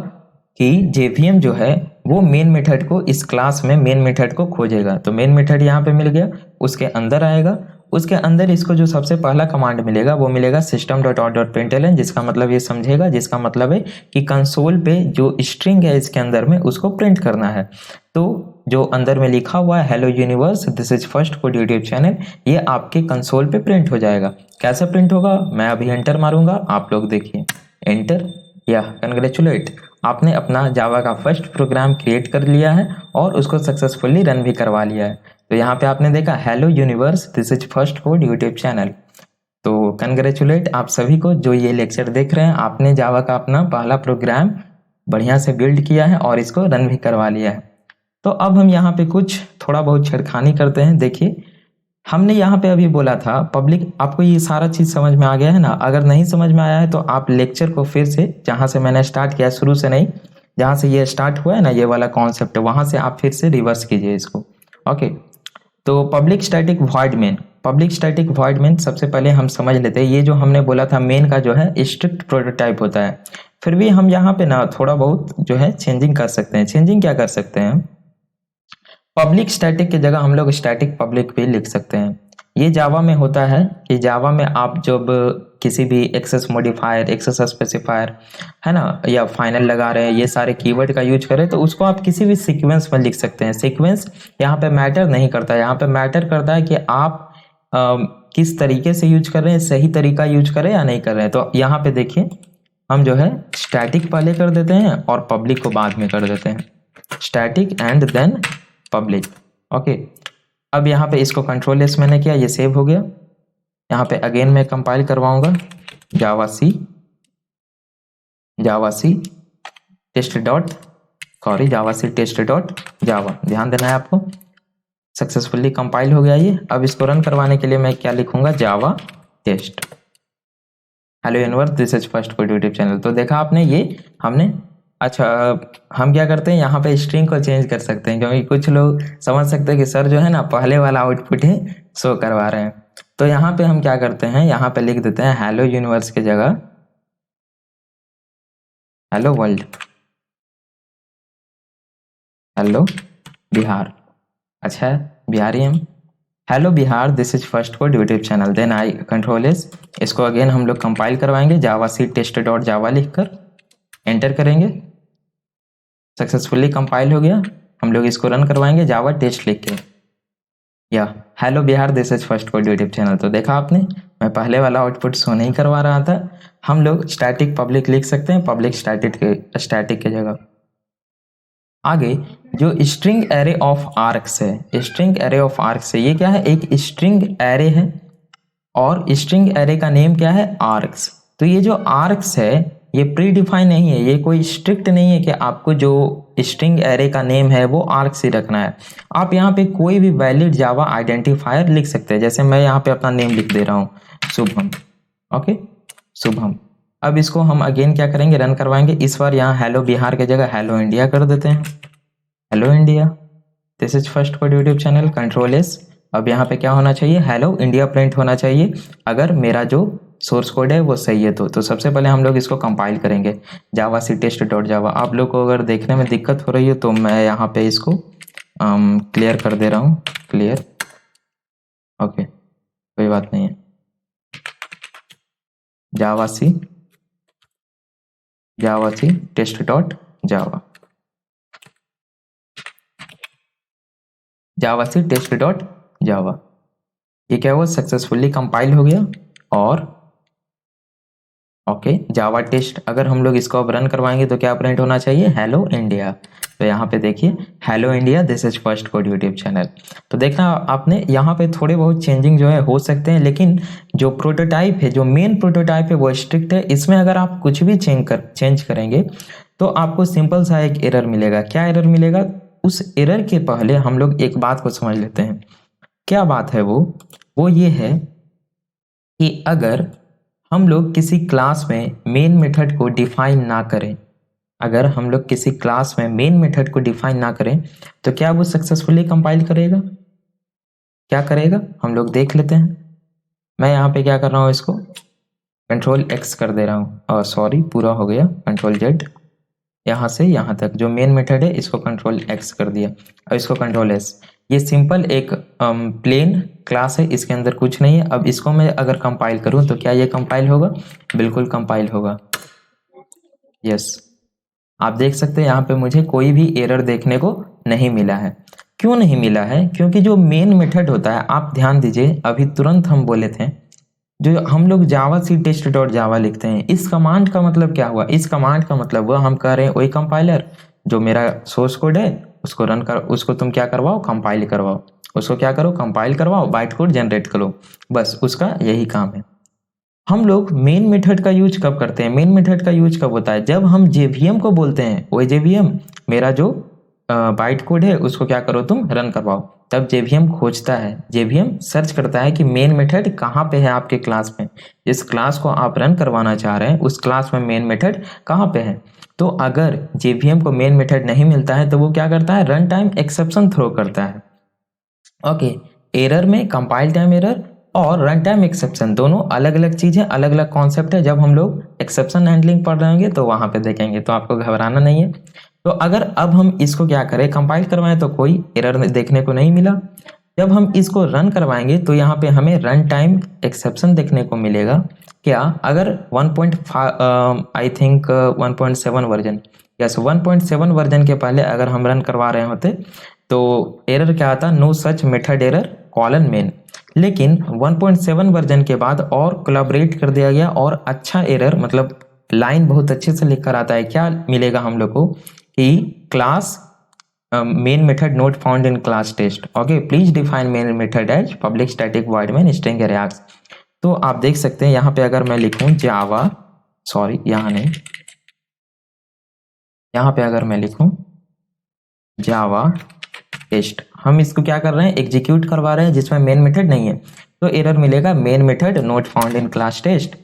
कि JVM जो है वो मेन मेथड को, इस क्लास में मेन मेथड को खोजेगा। तो मेन मेथड यहाँ पे मिल गया, उसके अंदर आएगा उसके अंदर इसको जो सबसे पहला कमांड मिलेगा वो मिलेगा system.out.println, जिसका मतलब ये समझेगा, जिसका मतलब है कि कंसोल पे जो स्ट्रिंग है इसके अंदर में उसको प्रिंट करना है। तो जो अंदर में लिखा हुआ है hello universe this is first code YouTube channel, ये आपके कंसोल पे प्रिंट हो जाएगा। कैसे प्रिंट होगा, मैं अभी एंटर मारूंगा, आप लोग देखिए एंटर। या कंग्रेचुलेट, आपने अपना जावा का फर्स्ट प्रोग्राम क्रिएट कर लिया है और उसको सक्सेसफुली रन भी करवा लिया है। तो यहाँ पे आपने देखा hello universe this is first code YouTube channel. तो कंग्रेचुलेट आप सभी को जो ये लेक्चर देख रहे हैं, आपने जावा का अपना पहला प्रोग्राम बढ़िया से बिल्ड किया है और इसको रन भी करवा लिया है। तो अब हम यहाँ पे कुछ थोड़ा बहुत छेड़खानी करते हैं। देखिए हमने यहाँ पे अभी बोला था पब्लिक, आपको ये सारा चीज़ समझ में आ गया है ना? अगर नहीं समझ में आया है तो आप लेक्चर को फिर से जहाँ से मैंने स्टार्ट किया, शुरू से नहीं, जहाँ से ये स्टार्ट हुआ है ना, ये वाला कॉन्सेप्ट, वहाँ से आप फिर से रिवर्स कीजिए इसको। ओके, तो public static void main, public static void main सबसे पहले हम समझ लेते हैं। ये जो हमने बोला था मेन का जो है स्ट्रिक्ट प्रोटोटाइप होता है, फिर भी हम यहाँ पे ना थोड़ा बहुत जो है चेंजिंग कर सकते हैं। चेंजिंग क्या कर सकते हैं, पब्लिक स्टैटिक की जगह हम लोग स्टैटिक पब्लिक भी लिख सकते हैं। ये जावा में होता है कि जावा में आप जब किसी भी एक्सेस मॉडिफायर, एक्सेस स्पेसिफायर है ना, या फाइनल लगा रहे हैं, ये सारे कीवर्ड का यूज करें तो उसको आप किसी भी सीक्वेंस में लिख सकते हैं। सीक्वेंस यहाँ पे मैटर नहीं करता है, यहाँ पे मैटर करता है कि आप किस तरीके से यूज कर रहे हैं, सही तरीका यूज करें या नहीं कर रहे हैं। तो यहाँ पे देखिए हम जो है स्टैटिक पहले कर देते हैं और पब्लिक को बाद में कर देते हैं, static and then public. Okay, अब यहाँ पे इसको कंट्रोल एस मैंने किया, ये सेव हो गया। यहाँ पे अगेन मैं कंपाइल करवाऊंगा जावा सी टेस्ट डॉट जावा, ध्यान देना है आपको। सक्सेसफुली कंपाइल हो गया ये। अब इसको रन करवाने के लिए मैं क्या लिखूंगा, Java test hello universe this is first code YouTube channel. तो देखा आपने, ये हमने, अच्छा हम क्या करते हैं यहाँ पे स्ट्रिंग को चेंज कर सकते हैं, क्योंकि कुछ लोग समझ सकते हैं कि सर जो है ना पहले वाला आउटपुट ही शो करवा रहे हैं। तो यहाँ पे हम क्या करते हैं, यहाँ पे लिख देते हैं हेलो यूनिवर्स की जगह हेलो वर्ल्ड, हेलो बिहार। अच्छा बिहारी हम, hello Bihar this is first code YouTube channel. Then I control S, इसको अगेन हम लोग कंपाइल करवाएंगे जावा सी टेस्ट डॉट जावा लिखकर एंटर करेंगे। सक्सेसफुली कंपाइल हो गया। हम लोग इसको रन करवाएंगे जावा टेस्ट लिख के, या hello Bihar this is first code YouTube channel. तो देखा आपने, मैं पहले वाला आउटपुट शो नहीं करवा रहा था। हम लोग स्टैटिक पब्लिक लिख सकते हैं, पब्लिक स्टैटिक की जगह। आगे जो स्ट्रिंग एरे ऑफ आर्क्स है, स्ट्रिंग एरे ऑफ आर्क्स है, ये क्या है, एक स्ट्रिंग एरे है और स्ट्रिंग एरे का नेम क्या है, आर्क्स। तो ये जो आर्क्स है ये प्री डिफाइन नहीं है, ये कोई स्ट्रिक्ट नहीं है कि आपको जो स्ट्रिंग एरे का नेम है वो आर्क्स ही रखना है। आप यहाँ पे कोई भी वैलिड जावा आइडेंटिफायर लिख सकते हैं। जैसे मैं यहाँ पे अपना नेम लिख दे रहा हूँ शुभम, ओके शुभम। अब इसको हम अगेन क्या करेंगे, रन करवाएंगे। इस बार यहाँ हेलो बिहार की जगह हेलो इंडिया कर देते हैं, hello India this is first code YouTube channel, control S. अब यहाँ पे क्या होना चाहिए, हेलो इंडिया प्रिंट होना चाहिए अगर मेरा जो सोर्स कोड है वो सही है तो सबसे पहले हम लोग इसको कंपाइल करेंगे जावा सी टेस्ट डॉट जावा। आप लोग को अगर देखने में दिक्कत हो रही है तो मैं यहाँ पे इसको क्लियर कर दे रहा हूँ, क्लियर, ओके कोई बात नहीं है। जावा सी टेस्ट डॉट जावा, जावा सी टेस्ट डॉट जावा, ये क्या हुआ, सक्सेसफुली कंपाइल हो गया। और ओके जावा टेस्ट, अगर हम लोग इसको अब रन करवाएंगे तो क्या प्रिंट होना चाहिए, हेलो इंडिया। तो यहाँ पे देखिए hello India this is first code YouTube channel. तो देखना आपने यहाँ पे थोड़े बहुत चेंजिंग जो है हो सकते हैं, लेकिन जो प्रोटोटाइप है, जो मेन प्रोटोटाइप है वो स्ट्रिक्ट है। इसमें अगर आप कुछ भी चेंज करेंगे तो आपको सिंपल सा एक एरर मिलेगा। क्या एरर मिलेगा, उस एरर के पहले हम लोग एक बात को समझ लेते हैं। क्या बात है वो ये है कि अगर हम लोग किसी क्लास में मेन मेथड को डिफाइन ना करें, अगर हम लोग किसी क्लास में मेन मेथड को डिफाइन ना करें तो क्या वो सक्सेसफुली कंपाइल करेगा, क्या करेगा, हम लोग देख लेते हैं। मैं यहाँ पे क्या कर रहा हूँ, इसको कंट्रोल एक्स कर दे रहा हूँ, और सॉरी पूरा हो गया, कंट्रोल जेड, यहाँ से यहाँ तक जो मेन मेथड है इसको कंट्रोल एक्स कर दिया। अब इसको कंट्रोल एस, ये सिंपल एक प्लेन क्लास है, इसके अंदर कुछ नहीं है। अब इसको मैं अगर कंपाइल करूं तो क्या ये कंपाइल होगा? बिल्कुल कंपाइल होगा। यस, आप देख सकते हैं यहाँ पे मुझे कोई भी एरर देखने को नहीं मिला है। क्यों नहीं मिला है? क्योंकि जो मेन मेथड होता है, आप ध्यान दीजिए, अभी तुरंत हम बोले थे जो हम लोग जावा सी टेस्ट डॉट जावा लिखते हैं, इस कमांड का मतलब क्या हुआ? इस कमांड का मतलब हुआ हम कह रहे हैं वही कंपाइलर जो मेरा सोर्स कोड है उसको रन कर, उसको तुम क्या करवाओ? कंपाइल करवाओ। उसको क्या करो? कंपाइल करवाओ, बाइट कोड जनरेट करो, बस उसका यही काम है। हम लोग मेन मेथड का यूज कब करते हैं? मेन मेथड का यूज कब होता है? जब हम जेवीएम को बोलते हैं, वो जेवीएम मेरा जो बाइट कोड है उसको क्या करो? तुम रन करवाओ। तब जेवीएम खोजता है, जेवीएम सर्च करता है कि मेन मेथड कहाँ पे है आपके क्लास में, इस क्लास को आप रन करवाना चाह रहे हैं, उस क्लास में मेन मेथड कहाँ पे है। तो अगर जेवीएम को मेन मेथड नहीं मिलता है तो वो क्या करता है? रन टाइम एक्सेप्शन थ्रो करता है। ओके, एरर में कंपाइल टाइम एरर और रन टाइम एक्सेप्शन दोनों अलग अलग चीज़ है, अलग अलग कॉन्सेप्ट है। जब हम लोग एक्सेप्शन हैंडलिंग पढ़ रहे होंगे तो वहाँ पे देखेंगे, तो आपको घबराना नहीं है। तो अगर अब हम इसको क्या करें? कंपाइल करवाएं तो कोई एरर देखने को नहीं मिला। जब हम इसको रन करवाएंगे तो यहाँ पे हमें रन टाइम एक्सेप्शन देखने को मिलेगा। क्या? अगर 1.5 I think 1.7 version, yes 1.7 version के पहले अगर हम रन करवा रहे होते तो एरर क्या आता? No such method error colon main. लेकिन 1.7 वर्जन के बाद और कोलैबोरेट कर दिया गया और अच्छा एरर, मतलब लाइन बहुत अच्छे से लिख कर आता है। क्या मिलेगा हम लोग को कि class main method not found in class test. Okay, please define main method as public static void main string array args. तो आप देख सकते हैं यहाँ पे अगर मैं लिखूं जावा, सॉरी यहाँ नहीं, यहाँ पे अगर मैं लिखूं जावा टेस्ट, हम इसको क्या कर रहे हैं? एग्जीक्यूट करवा रहे हैं जिसमें मेन मेथड नहीं है, तो एरर मिलेगा main method not found in class test,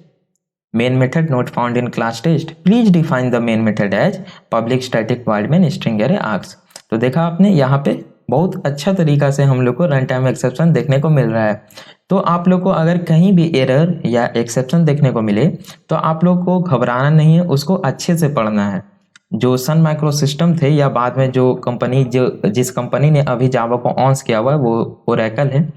main method not found in class test, please define the main method as public static void main string array args. तो देखा आपने, यहाँ पे बहुत अच्छा तरीका से हम लोग को रन टाइम एक्सेप्शन देखने को मिल रहा है। तो आप लोग को अगर कहीं भी एरर या एक्सेप्शन देखने को मिले तो आप लोग को घबराना नहीं है, उसको अच्छे से पढ़ना है। जो सन माइक्रो सिस्टम थे या बाद में जो कंपनी, जो जिस कंपनी ने अभी जावा को ऑन्स किया हुआ है वो ओरेकल है,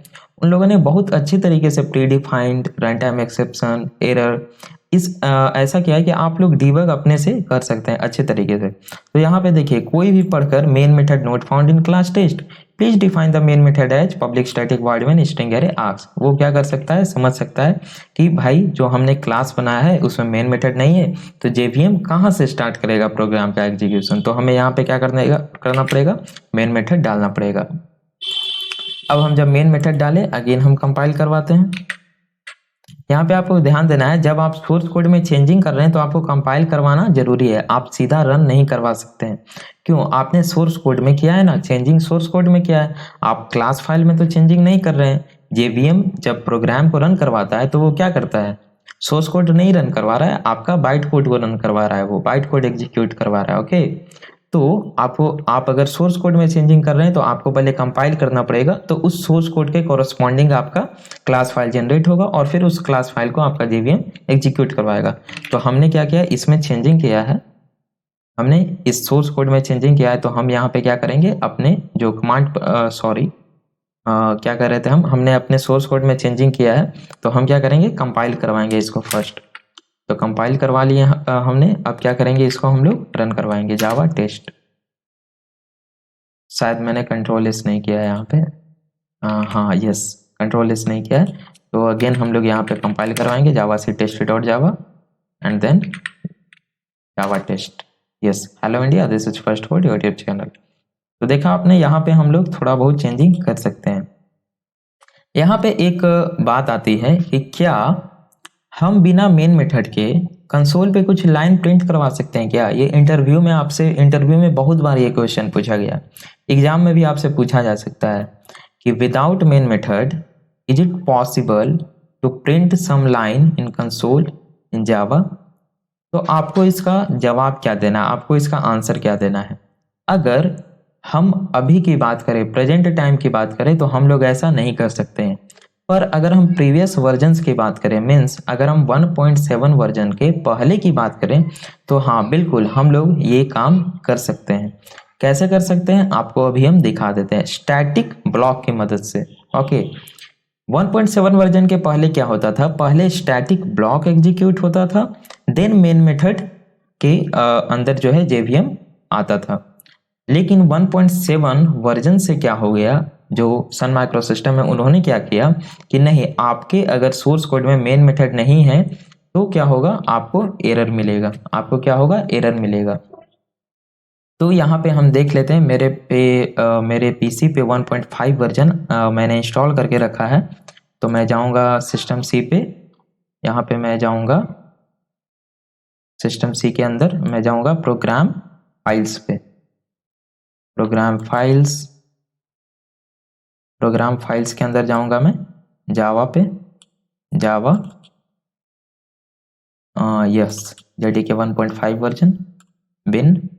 उन लोगों ने बहुत अच्छी तरीके से pre defined run time exception error ऐसा किया है कि आप लोग डीबग अपने से कर सकते हैं अच्छे तरीके से। तो यहाँ पे देखिए, कोई भी पढ़कर main method not found in class test, please define the main method as public static void main string array args, वो क्या कर सकता है? समझ सकता है कि भाई जो हमने क्लास बनाया है उसमें मेन मेथड नहीं है, तो जेवीएम कहाँ से स्टार्ट करेगा प्रोग्राम का एग्जीक्यूशन। तो हमें यहाँ पे क्या करना पड़ेगा? मेन मेथड डालना पड़ेगा। अब हम जब मेन मेथड डालें, अगेन हम कंपाइल करवाते हैं। यहाँ पे आपको ध्यान देना है, जब आप सोर्स कोड में चेंजिंग कर रहे हैं तो आपको कंपाइल करवाना जरूरी है, आप सीधा रन नहीं करवा सकते हैं। क्यों? आपने सोर्स कोड में किया है ना, चेंजिंग सोर्स कोड में किया है, आप क्लास फाइल में तो चेंजिंग नहीं कर रहे हैं। जेवीएम जब प्रोग्राम को रन करवाता है तो वो क्या करता है? सोर्स कोड नहीं रन करवा रहा है, आपका बाइट कोड को रन करवा रहा है, वो बाइट कोड एग्जीक्यूट करवा रहा है। ओके, तो आप अगर सोर्स कोड में चेंजिंग कर रहे हैं तो आपको पहले कंपाइल करना पड़ेगा, तो उस सोर्स कोड के कोरस्पॉन्डिंग आपका क्लास फाइल जनरेट होगा और फिर उस क्लास फाइल को आपका जेवीएम एग्जीक्यूट करवाएगा। तो हमने क्या किया? इसमें चेंजिंग किया है, हमने इस सोर्स कोड में चेंजिंग किया है, तो हम यहाँ पे क्या करेंगे? अपने जो कमांड क्या कर रहे थे हमने अपने सोर्स कोड में चेंजिंग किया है, तो हम क्या करेंगे? कंपाइल करवाएंगे इसको फर्स्ट। तो कंपाइल करवा लिए हमने, अब क्या करेंगे? इसको हम लोग रन करवाएंगे जावा टेस्ट। शायद मैंने कंट्रोल एस नहीं किया है यहाँ पे, हाँ यस, कंट्रोल एस नहीं किया है। तो अगेन हम लोग यहाँ पे कंपाइल करवाएंगे Java C test dot Java and then Java test. Yes, hello India, this is first code YouTube channel. तो देखा आपने, यहाँ पे हम लोग थोड़ा बहुत चेंजिंग कर सकते हैं। यहाँ पे एक बात आती है कि क्या हम बिना मेन मेथड के कंसोल पे कुछ लाइन प्रिंट करवा सकते हैं क्या? ये इंटरव्यू में बहुत बार ये क्वेश्चन पूछा गया, एग्जाम में भी आपसे पूछा जा सकता है कि without main method is it possible to print some line in console in Java? तो आपको इसका जवाब क्या देना है, आपको इसका आंसर क्या देना है? अगर हम अभी की बात करें, प्रेजेंट टाइम की बात करें, तो हम लोग ऐसा नहीं कर सकते हैं। पर अगर हम प्रीवियस वर्जन्स की बात करें, मीन्स अगर हम 1.7 वर्जन के पहले की बात करें, तो हाँ बिल्कुल हम लोग ये काम कर सकते हैं। कैसे कर सकते हैं आपको अभी हम दिखा देते हैं, स्टैटिक ब्लॉक की मदद से। ओके, 1.7 वर्जन के पहले क्या होता था, पहले स्टैटिक ब्लॉक एग्जीक्यूट होता था, देन मेन मेथड के अंदर जो है जेवीएम आता था। लेकिन 1.7 वर्जन से क्या हो गया, जो सन माइक्रो सिस्टम है उन्होंने क्या किया कि नहीं, आपके अगर सोर्स कोड में मेन मेथड नहीं है तो क्या होगा, आपको एरर मिलेगा, आपको क्या होगा, एरर मिलेगा। तो यहाँ पे हम देख लेते हैं, मेरे पीसी पे 1.5 वर्जन मैंने इंस्टॉल करके रखा है। तो मैं जाऊँगा सिस्टम सी पे, यहाँ पे मैं जाऊँगा सिस्टम सी के अंदर, मैं जाऊँगा प्रोग्राम फाइल्स पे, प्रोग्राम फाइल्स के अंदर जाऊँगा मैं, जावा पे, जावा यस JDK 1.5 वर्जन बिन,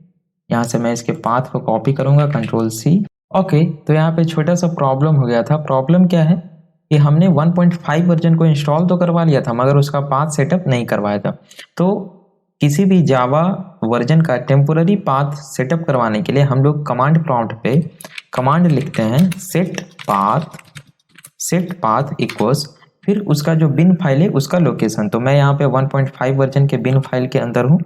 यहाँ से मैं इसके पाथ को कॉपी करूँगा, कंट्रोल C। ओके, तो यहाँ पे छोटा सा प्रॉब्लम हो गया था। प्रॉब्लम क्या है कि हमने 1.5 वर्जन को इंस्टॉल तो करवा लिया था मगर उसका पाथ सेटअप नहीं करवाया था। तो किसी भी जावा वर्जन का टेम्पोररी पाथ सेटअप करवाने के लिए हम लोग कमांड प्रॉम्प्ट पे कमांड लिखते हैं सेट पाथ इक्वल्स, फिर उसका जो बिन फाइल है उसका लोकेशन। तो मैं यहाँ पे 1.5 वर्जन के बिन फाइल के अंदर हूँ,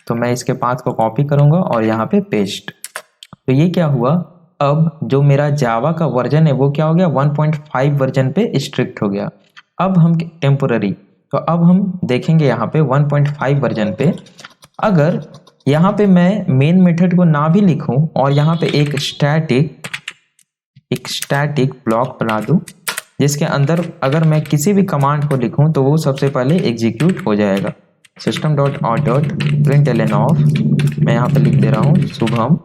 तो मैं इसके पाथ को कॉपी करूँगा और यहाँ पे पेस्ट। तो ये क्या हुआ, अब जो मेरा जावा का वर्जन है वो क्या हो गया, 1.5 वर्जन पे स्ट्रिक्ट हो गया। अब हम टेम्पोररी, तो अब हम देखेंगे यहाँ पे 1.5 वर्जन पे, अगर यहाँ पे मैं मेन मेथड को ना भी लिखूं और यहाँ पे एक स्टैटिक ब्लॉक बना दूं जिसके अंदर अगर मैं किसी भी कमांड को लिखूं तो वो सबसे पहले एग्जीक्यूट हो जाएगा। system.out.println ऑफ, मैं यहाँ पे लिख दे रहा हूँ शुभम।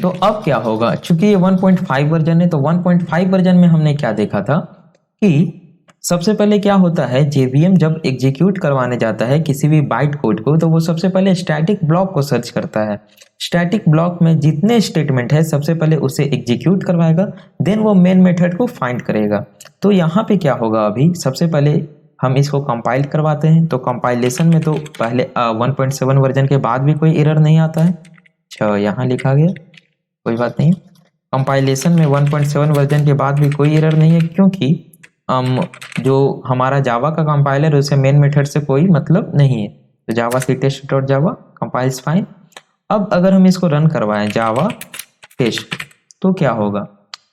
तो अब क्या होगा, चूंकि ये 1.5 वर्जन है तो 1.5 वर्जन में हमने क्या देखा था कि सबसे पहले क्या होता है, जेवीएम जब एग्जीक्यूट करवाने जाता है किसी भी बाइट कोड को तो वो सबसे पहले स्टैटिक ब्लॉक को सर्च करता है। स्टैटिक ब्लॉक में जितने स्टेटमेंट है सबसे पहले उसे एग्जीक्यूट करवाएगा, देन वो मेन मेथड को फाइंड करेगा। तो यहाँ पे क्या होगा, अभी सबसे पहले हम इसको कंपाइल करवाते हैं। तो कंपाइलेशन में तो पहले 1.7 वर्जन के बाद भी कोई एरर नहीं आता है। अच्छा, यहाँ लिखा गया, कोई बात नहीं। कंपाइलेशन में 1.7 वर्जन के बाद भी कोई एरर नहीं है क्योंकि जो हमारा जावा का कंपाइलर है उसे मेन मेथड से कोई मतलब नहीं है। तो Java C test dot Java compiles fine. अब अगर हम इसको रन करवाएं जावा टेस्ट तो क्या होगा,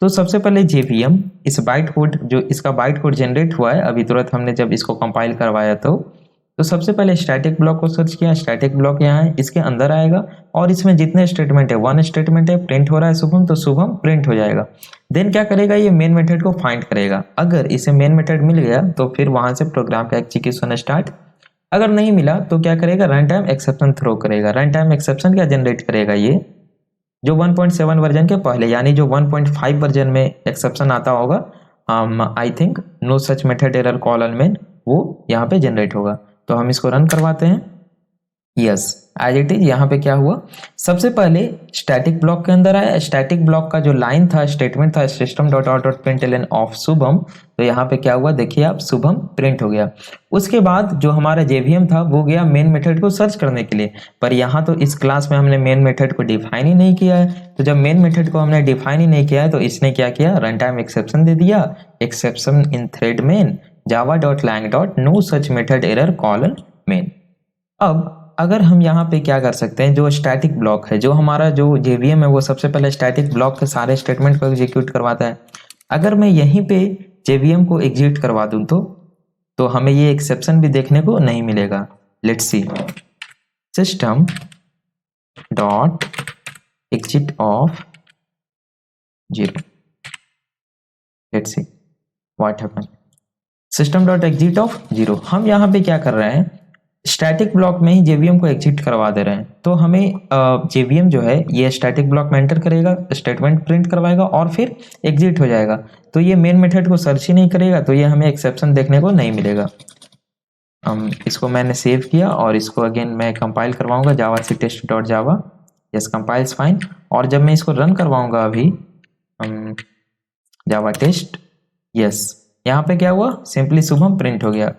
तो सबसे पहले जेवीएम इस बाइट कोड, जो इसका बाइट कोड जनरेट हुआ है अभी तुरंत हमने जब इसको कंपाइल करवाया तो सबसे पहले स्टैटिक ब्लॉक को सर्च किया। स्टैटिक ब्लॉक यहाँ है, इसके अंदर आएगा और इसमें जितने स्टेटमेंट है, 1 स्टेटमेंट है, प्रिंट हो रहा है शुभम, तो शुभम प्रिंट हो जाएगा। देन क्या करेगा, ये मेन मेथड को फाइंड करेगा। अगर इसे मेन मेथड मिल गया तो फिर वहां से प्रोग्राम का एग्जीक्यूशन स्टार्ट। अगर नहीं मिला तो क्या करेगा, रन टाइम एक्सेप्शन थ्रो करेगा। रन टाइम एक्सेप्शन क्या जनरेट करेगा, ये जो 1.7 वर्जन के पहले यानी जो 1.5 वर्जन में एक्सेप्शन आता होगा, I think no such method error colon main, वो यहाँ पे जनरेट होगा। तो हम इसको रन करवाते हैं। Yes, as it is. यहाँ पे क्या हुआ, सबसे पहले स्टैटिक ब्लॉक के अंदर आया। स्टैटिक ब्लॉक का जो लाइन था, स्टेटमेंट था system.out.println ऑफ शुभम, तो यहाँ पे क्या हुआ देखिए आप, शुभम प्रिंट हो गया। उसके बाद जो हमारा जेवीएम था वो गया मेन मेथड को सर्च करने के लिए, पर यहाँ तो इस क्लास में हमने मेन मेथड को डिफाइन ही नहीं किया है। तो जब मेन मेथड को हमने डिफाइन ही नहीं किया है तो इसने क्या किया, रन टाइम एक्सेप्शन दे दिया, exception in thread main java.lang.no such method error colon main। अब अगर हम यहाँ पे क्या कर सकते हैं, जो स्टैटिक ब्लॉक है, जो हमारा जो जेवीएम है वो सबसे पहले स्टैटिक ब्लॉक के सारे स्टेटमेंट को एग्जीक्यूट करवाता है। अगर मैं यहीं पे जेवीएम को एग्जीक्यूट करवा दूं तो हमें ये एक्सेप्शन भी देखने को नहीं मिलेगा। Let's see, system dot exit of 0, let's see what happened. System dot exit of 0, हम यहाँ पे क्या कर रहे हैं, स्टैटिक ब्लॉक में ही जेवीएम को एग्जिट करवा दे रहे हैं। तो हमें जेवीएम जो है ये स्टैटिक ब्लॉक में एंटर करेगा, स्टेटमेंट प्रिंट करवाएगा और फिर एग्जिट हो जाएगा। तो ये मेन मेथड को सर्च ही नहीं करेगा, तो ये हमें एक्सेप्शन देखने को नहीं मिलेगा। इसको मैंने सेव किया और इसको अगेन मैं कंपाइल करवाऊंगा Java C test dot Java, yes compiles fine. और जब मैं इसको रन करवाऊंगा अभी जावा टेस्ट, यस, यहाँ पे क्या हुआ, सिंपली शुभम प्रिंट हो गया।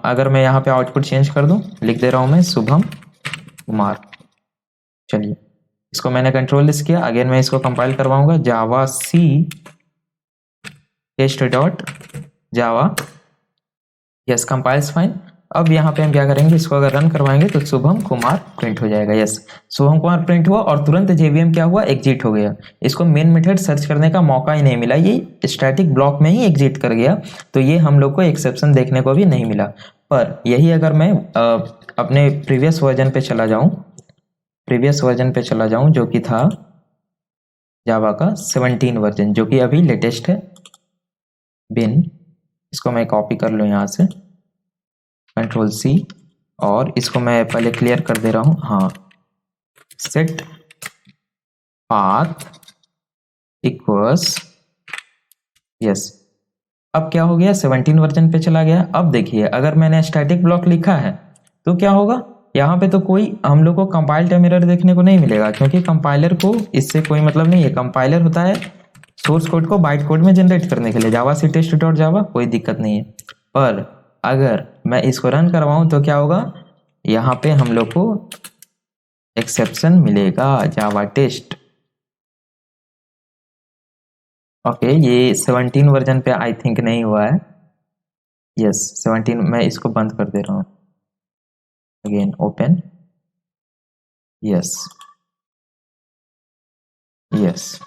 अगर मैं यहाँ पे आउटपुट चेंज कर दूं, लिख दे रहा हूं मैं शुभम कुमार, चलिए इसको मैंने कंट्रोल लिस्ट किया, अगेन मैं इसको कंपाइल करवाऊंगा, Java C test dot Java, yes compiles fine. अब यहाँ पे हम क्या करेंगे, इसको अगर रन करवाएंगे तो शुभम कुमार प्रिंट हो जाएगा, यस शुभम कुमार प्रिंट हुआ और तुरंत जेवीएम क्या हुआ, एग्जिट हो गया। इसको मेन मेथड सर्च करने का मौका ही नहीं मिला, ये स्टैटिक ब्लॉक में ही एग्जिट कर गया, तो ये हम लोग को एक्सेप्शन देखने को भी नहीं मिला। पर यही अगर मैं अपने प्रीवियस वर्जन पे चला जाऊं, जो कि था जावा का 17 वर्जन, जो कि अभी लेटेस्ट है, बिन, इसको मैं कॉपी कर लूँ यहाँ से, कंट्रोल सी, और इसको मैं पहले क्लियर कर दे रहा हूँ, हाँ, सेट पाथ इक्वल्स, यस। अब क्या हो गया, 17 वर्जन पे चला गया। अब देखिए अगर मैंने स्टैटिक ब्लॉक लिखा है तो क्या होगा, यहाँ पे तो कोई हम लोग को कंपाइल्ड एरर देखने को नहीं मिलेगा, क्योंकि कंपाइलर को इससे कोई मतलब नहीं है। कंपाइलर होता है सोर्स कोड को बाइट कोड में जनरेट करने के लिए, जावा सी टेस्ट डॉट जावा, कोई दिक्कत नहीं है। पर अगर मैं इसको रन करवाऊं तो क्या होगा, यहाँ पे हम लोग को एक्सेप्शन मिलेगा, जावा टेस्ट। ओके, ये 17 वर्जन पे आई थिंक नहीं हुआ है, यस 17, मैं इसको बंद कर दे रहा हूँ, अगेन ओपन, यस यस,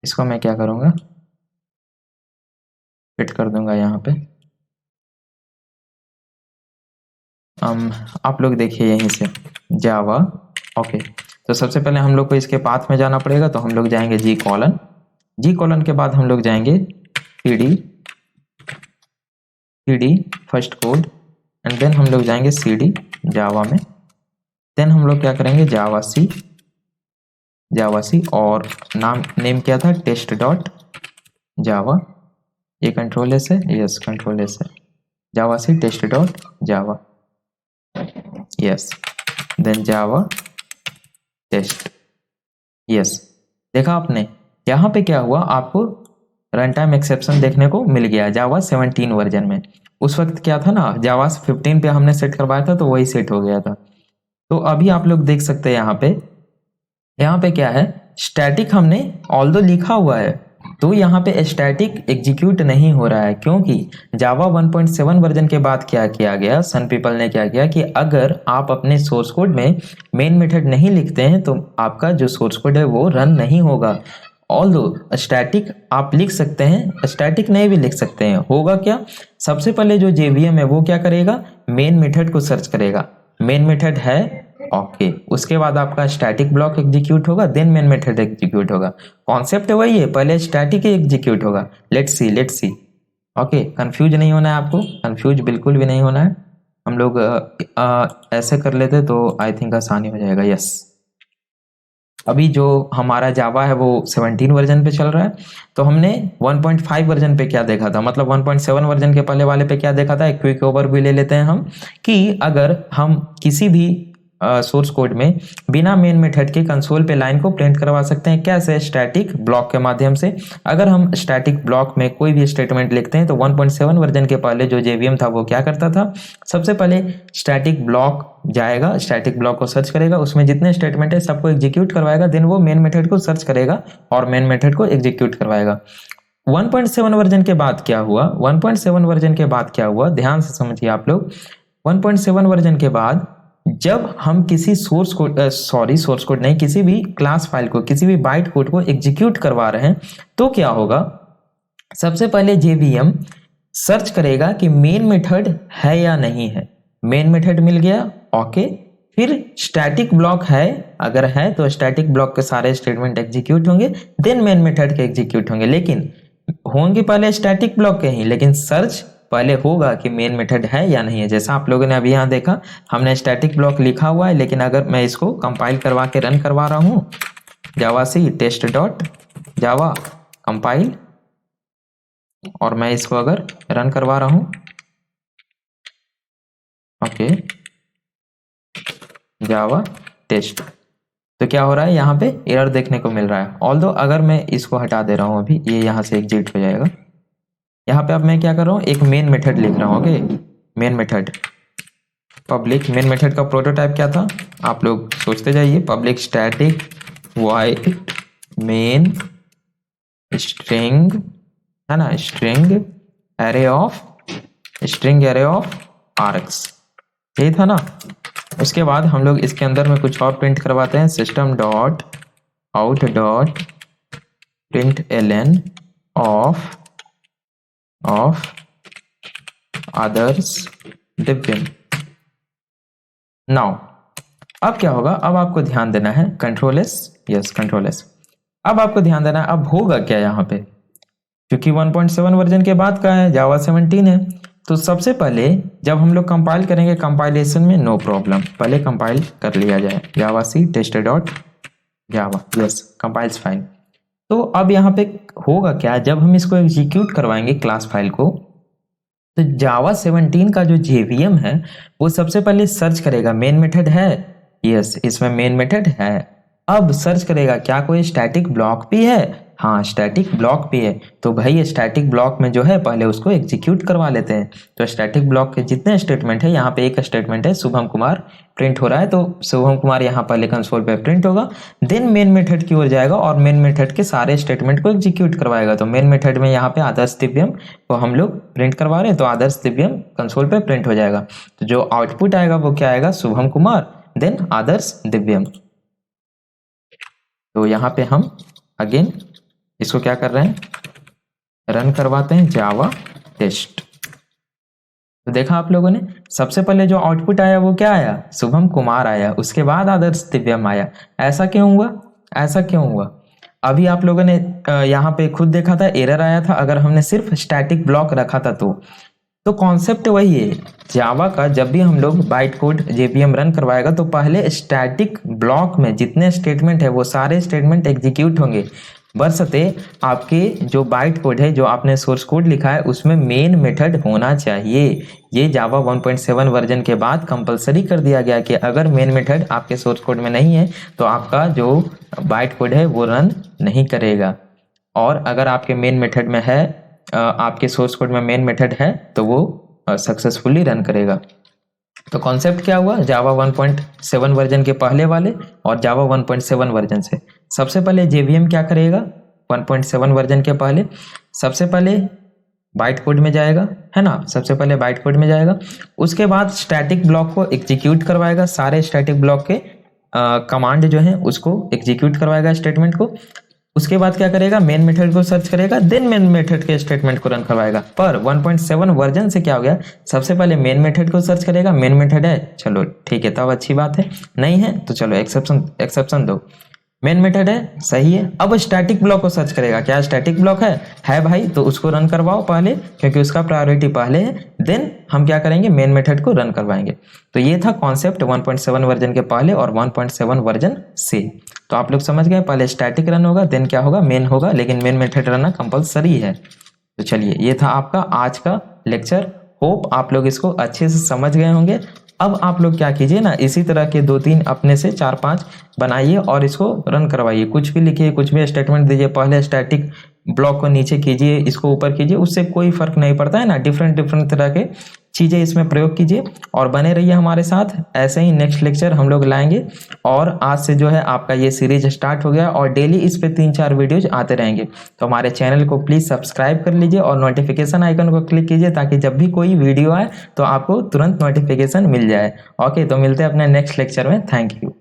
इसको मैं क्या करूँगा, फिट कर दूंगा यहाँ पे। आप लोग देखिए यहीं से जावा, ओके। तो सबसे पहले हम लोग को इसके पाथ में जाना पड़ेगा, तो हम लोग जाएंगे जी कॉलन के बाद हम लोग जाएंगे cd first code, and then हम लोग जाएंगे cd जावा में, देन हम लोग क्या करेंगे, जावा सी और नेम क्या था, टेस्ट डॉट जावा, ये कंट्रोल एस है, यस कंट्रोल एस है, Java C test dot Java, yes, then Java test, yes. देखा आपने यहाँ पे क्या हुआ, आपको रन टाइम एक्सेप्शन देखने को मिल गया जावा 17 वर्जन में। उस वक्त क्या था ना, जावा 15 पे हमने सेट करवाया था तो वही सेट हो गया था। तो अभी आप लोग देख सकते हैं यहाँ पे क्या है, स्टैटिक हमने ऑल्दो लिखा हुआ है, तो यहाँ पे स्टैटिक एग्जीक्यूट नहीं हो रहा है, क्योंकि जावा 1.7 वर्जन के बाद क्या किया गया, सन पीपल ने क्या किया कि अगर आप अपने सोर्स कोड में मेन मेथड नहीं लिखते हैं तो आपका जो सोर्स कोड है वो रन नहीं होगा। ऑल्दो स्टैटिक आप लिख सकते हैं, स्टैटिक नहीं भी लिख सकते हैं, होगा क्या, सबसे पहले जो जेवीएम है वो क्या करेगा, मेन मेथड को सर्च करेगा, मेन मेथड है, ओके, उसके बाद आपका स्टैटिक ब्लॉक एग्जीक्यूट होगा, देन मेन मेथड एग्जीक्यूट होगा। कॉन्सेप्ट वही है, पहले स्टैटिक ही एग्जीक्यूट होगा। लेट्स सी, ओके, कंफ्यूज नहीं होना है आपको, कंफ्यूज बिल्कुल भी नहीं होना है। हम लोग ऐसे कर लेते तो आई थिंक आसानी हो जाएगा, यस। अभी जो हमारा जावा है वो 17 वर्जन पे चल रहा है, तो हमने 1.5 वर्जन पे क्या देखा था, मतलब 1.7 वर्जन के पहले वाले पे क्या देखा था, एक क्विक ओवरव्यू ले लेते हैं हम, कि अगर हम किसी भी सोर्स कोड में बिना मेन मेथड के कंसोल पे लाइन को प्रिंट करवा सकते हैं, कैसे, स्टैटिक ब्लॉक के माध्यम से। अगर हम स्टैटिक ब्लॉक में कोई भी स्टेटमेंट लिखते हैं तो 1.7 वर्जन के पहले जो जेवीएम था वो क्या करता था, सबसे पहले स्टैटिक ब्लॉक जाएगा, स्टैटिक ब्लॉक को सर्च करेगा, उसमें जितने स्टेटमेंट है सबको एग्जीक्यूट करवाएगा, देन वो मेन मेथड को सर्च करेगा और मेन मेथड को एग्जीक्यूट करवाएगा। 1.7 वर्जन के बाद क्या हुआ, 1.7 वर्जन के बाद क्या हुआ, ध्यान से समझिए आप लोग। 1.7 वर्जन के बाद जब हम किसी सोर्स कोड नहीं, किसी भी क्लास फाइल को, किसी भी बाइट कोड को एग्जीक्यूट करवा रहे हैं, तो क्या होगा, सबसे पहले जेवीएम सर्च करेगा कि मेन मेथड है या नहीं है, मेन मेथड मिल गया, ओके, फिर स्टैटिक ब्लॉक है, अगर है तो स्टैटिक ब्लॉक के सारे स्टेटमेंट एग्जीक्यूट होंगे, देन मेन मेथड के एग्जीक्यूट होंगे, लेकिन होंगे पहले स्टैटिक ब्लॉक के ही, लेकिन सर्च पहले होगा कि मेन मेथड है या नहीं है। जैसा आप लोगों ने अभी यहाँ देखा, हमने स्टैटिक ब्लॉक लिखा हुआ है, लेकिन अगर मैं इसको कंपाइल करवा के रन करवा रहा हूँ, जावा सी टेस्ट डॉट जावा कंपाइल, और मैं इसको अगर रन करवा रहा हूँ, ओके, जावा टेस्ट, तो क्या हो रहा है, यहाँ पे एरर देखने को मिल रहा है। ऑल्दो अगर मैं इसको हटा दे रहा हूँ अभी, ये यहाँ से एग्जिट हो जाएगा। यहाँ पे अब मैं क्या कर रहा हूँ, एक मेन मेथड लिख रहा हूँ, okay, main method, public main method का प्रोटोटाइप क्या था, आप लोग सोचते जाइए। Public static void main string, है ना, स्ट्रिंग एरे ऑफ आर्क्स, यही था ना। उसके बाद हम लोग इसके अंदर में कुछ और प्रिंट करवाते हैं, system dot out dot println of others define. Now अब क्या होगा, अब आपको ध्यान देना है, control S, yes control S. अब आपको ध्यान देना है अब होगा क्या यहाँ पे, क्योंकि 1.7 वर्जन के बाद का है, जावा 17 है। तो सबसे पहले जब हम लोग कंपाइल करेंगे, कंपाइलेशन में नो प्रॉब्लम, पहले कंपाइल कर लिया जाए, Java C test dot Java, yes compiles fine. तो अब यहाँ पे होगा क्या, जब हम इसको एग्जीक्यूट करवाएंगे क्लास फाइल को, तो जावा 17 का जो जेवीएम है वो सबसे पहले सर्च करेगा, मेन मेथड है, यस इसमें मेन मेथड है। अब सर्च करेगा क्या कोई स्टैटिक ब्लॉक भी है, हाँ स्टैटिक ब्लॉक भी है। तो भाई स्टैटिक ब्लॉक में जो है पहले उसको एग्जीक्यूट करवा लेते हैं। तो स्टैटिक ब्लॉक के जितने स्टेटमेंट है, यहाँ पे एक स्टेटमेंट है शुभम कुमार प्रिंट हो रहा है, तो शुभम कुमार यहाँ पहले कंसोल पे प्रिंट होगा, देन मेन मेथड की ओर जाएगा और मेन मेथड के सारे स्टेटमेंट को एग्जीक्यूट करवाएगा। तो मेन मेथड में यहाँ पे आदर्श दिव्यम को हम लोग प्रिंट करवा रहे हैं, तो आदर्श दिव्यम कंसोल पे प्रिंट हो जाएगा। तो जो आउटपुट आएगा वो क्या आएगा, शुभम कुमार देन आदर्श दिव्यम। तो यहाँ पे हम अगेन इसको क्या कर रहे हैं, रन करवाते हैं जावा टेस्ट। तो देखा आप लोगों ने, सबसे पहले जो आउटपुट आया वो क्या आया, शुभम कुमार आया, उसके बाद आदर्श दिव्यम आया। ऐसा क्यों हुआ, ऐसा क्यों हुआ, अभी आप लोगों ने यहाँ पे खुद देखा था, एरर आया था अगर हमने सिर्फ स्टैटिक ब्लॉक रखा था। तो कॉन्सेप्ट वही है, जावा का जब भी हम लोग बाइट कोड जेवीएम रन करवाएगा तो पहले स्टैटिक ब्लॉक में जितने स्टेटमेंट है वो सारे स्टेटमेंट एग्जीक्यूट होंगे, बशर्ते आपके जो बाइट कोड है, जो आपने सोर्स कोड लिखा है उसमें मेन मेथड होना चाहिए। ये जावा 1.7 वर्जन के बाद कंपलसरी कर दिया गया कि अगर मेन मेथड आपके सोर्स कोड में नहीं है तो आपका जो बाइट कोड है वो रन नहीं करेगा, और अगर आपके मेन मेथड में है, आपके सोर्स कोड में मेन मेथड है तो वो सक्सेसफुली रन करेगा। तो कॉन्सेप्ट क्या हुआ, जावा 1.7 वर्जन के पहले वाले और जावा 1.7 वर्जन से, सबसे पहले जेवीएम क्या करेगा 1.7 वर्जन के पहले, सबसे पहले बाइट कोड में जाएगा, है ना, सबसे पहले बाइट कोड में जाएगा, उसके बाद स्टैटिक ब्लॉक को एग्जीक्यूट करवाएगा, सारे स्टैटिक ब्लॉक के कमांड जो है उसको एग्जीक्यूट करवाएगा स्टेटमेंट को। उसके बाद क्या करेगा, मेन मेथड को सर्च करेगा, देन मेन मेथड के स्टेटमेंट को रन करवाएगा। पर 1.7 वर्जन से क्या हो गया, सबसे पहले मेन मेथड को सर्च करेगा, मेन मेथड है चलो ठीक है तब अच्छी बात है, नहीं है तो चलो एक्सेप्शन दो, मेन मेथड है सही है। अब स्टैटिक ब्लॉक को सर्च करेगा, क्या स्टैटिक ब्लॉक है भाई, तो उसको रन करवाओ पहले क्योंकि उसका प्रायोरिटी पहले है, देन हम क्या करेंगे मेन मेथड को रन करवाएंगे। तो ये था कॉन्सेप्ट 1.7 वर्जन के पहले और 1.7 वर्जन से। तो आप लोग समझ गए, पहले स्टैटिक रन होगा देन क्या होगा, मेन होगा, लेकिन मेन मेथड रहना कंपलसरी है। तो चलिए ये था आपका आज का लेक्चर, होप आप लोग इसको अच्छे से समझ गए होंगे। अब आप लोग क्या कीजिए ना, इसी तरह के 2-3 अपने से 4-5 बनाइए और इसको रन करवाइए, कुछ भी लिखिए, कुछ भी स्टेटमेंट दीजिए, पहले स्टैटिक ब्लॉक को नीचे कीजिए, इसको ऊपर कीजिए, उससे कोई फर्क नहीं पड़ता है ना, डिफरेंट तरह के चीज़ें इसमें प्रयोग कीजिए और बने रहिए हमारे साथ। ऐसे ही नेक्स्ट लेक्चर हम लोग लाएंगे और आज से जो है आपका ये सीरीज स्टार्ट हो गया और डेली इस पे 3-4 वीडियोज आते रहेंगे। तो हमारे चैनल को प्लीज़ सब्सक्राइब कर लीजिए और नोटिफिकेशन आइकन को क्लिक कीजिए ताकि जब भी कोई वीडियो आए तो आपको तुरंत नोटिफिकेशन मिल जाए। ओके, तो मिलते हैं अपने नेक्स्ट लेक्चर में, थैंक यू।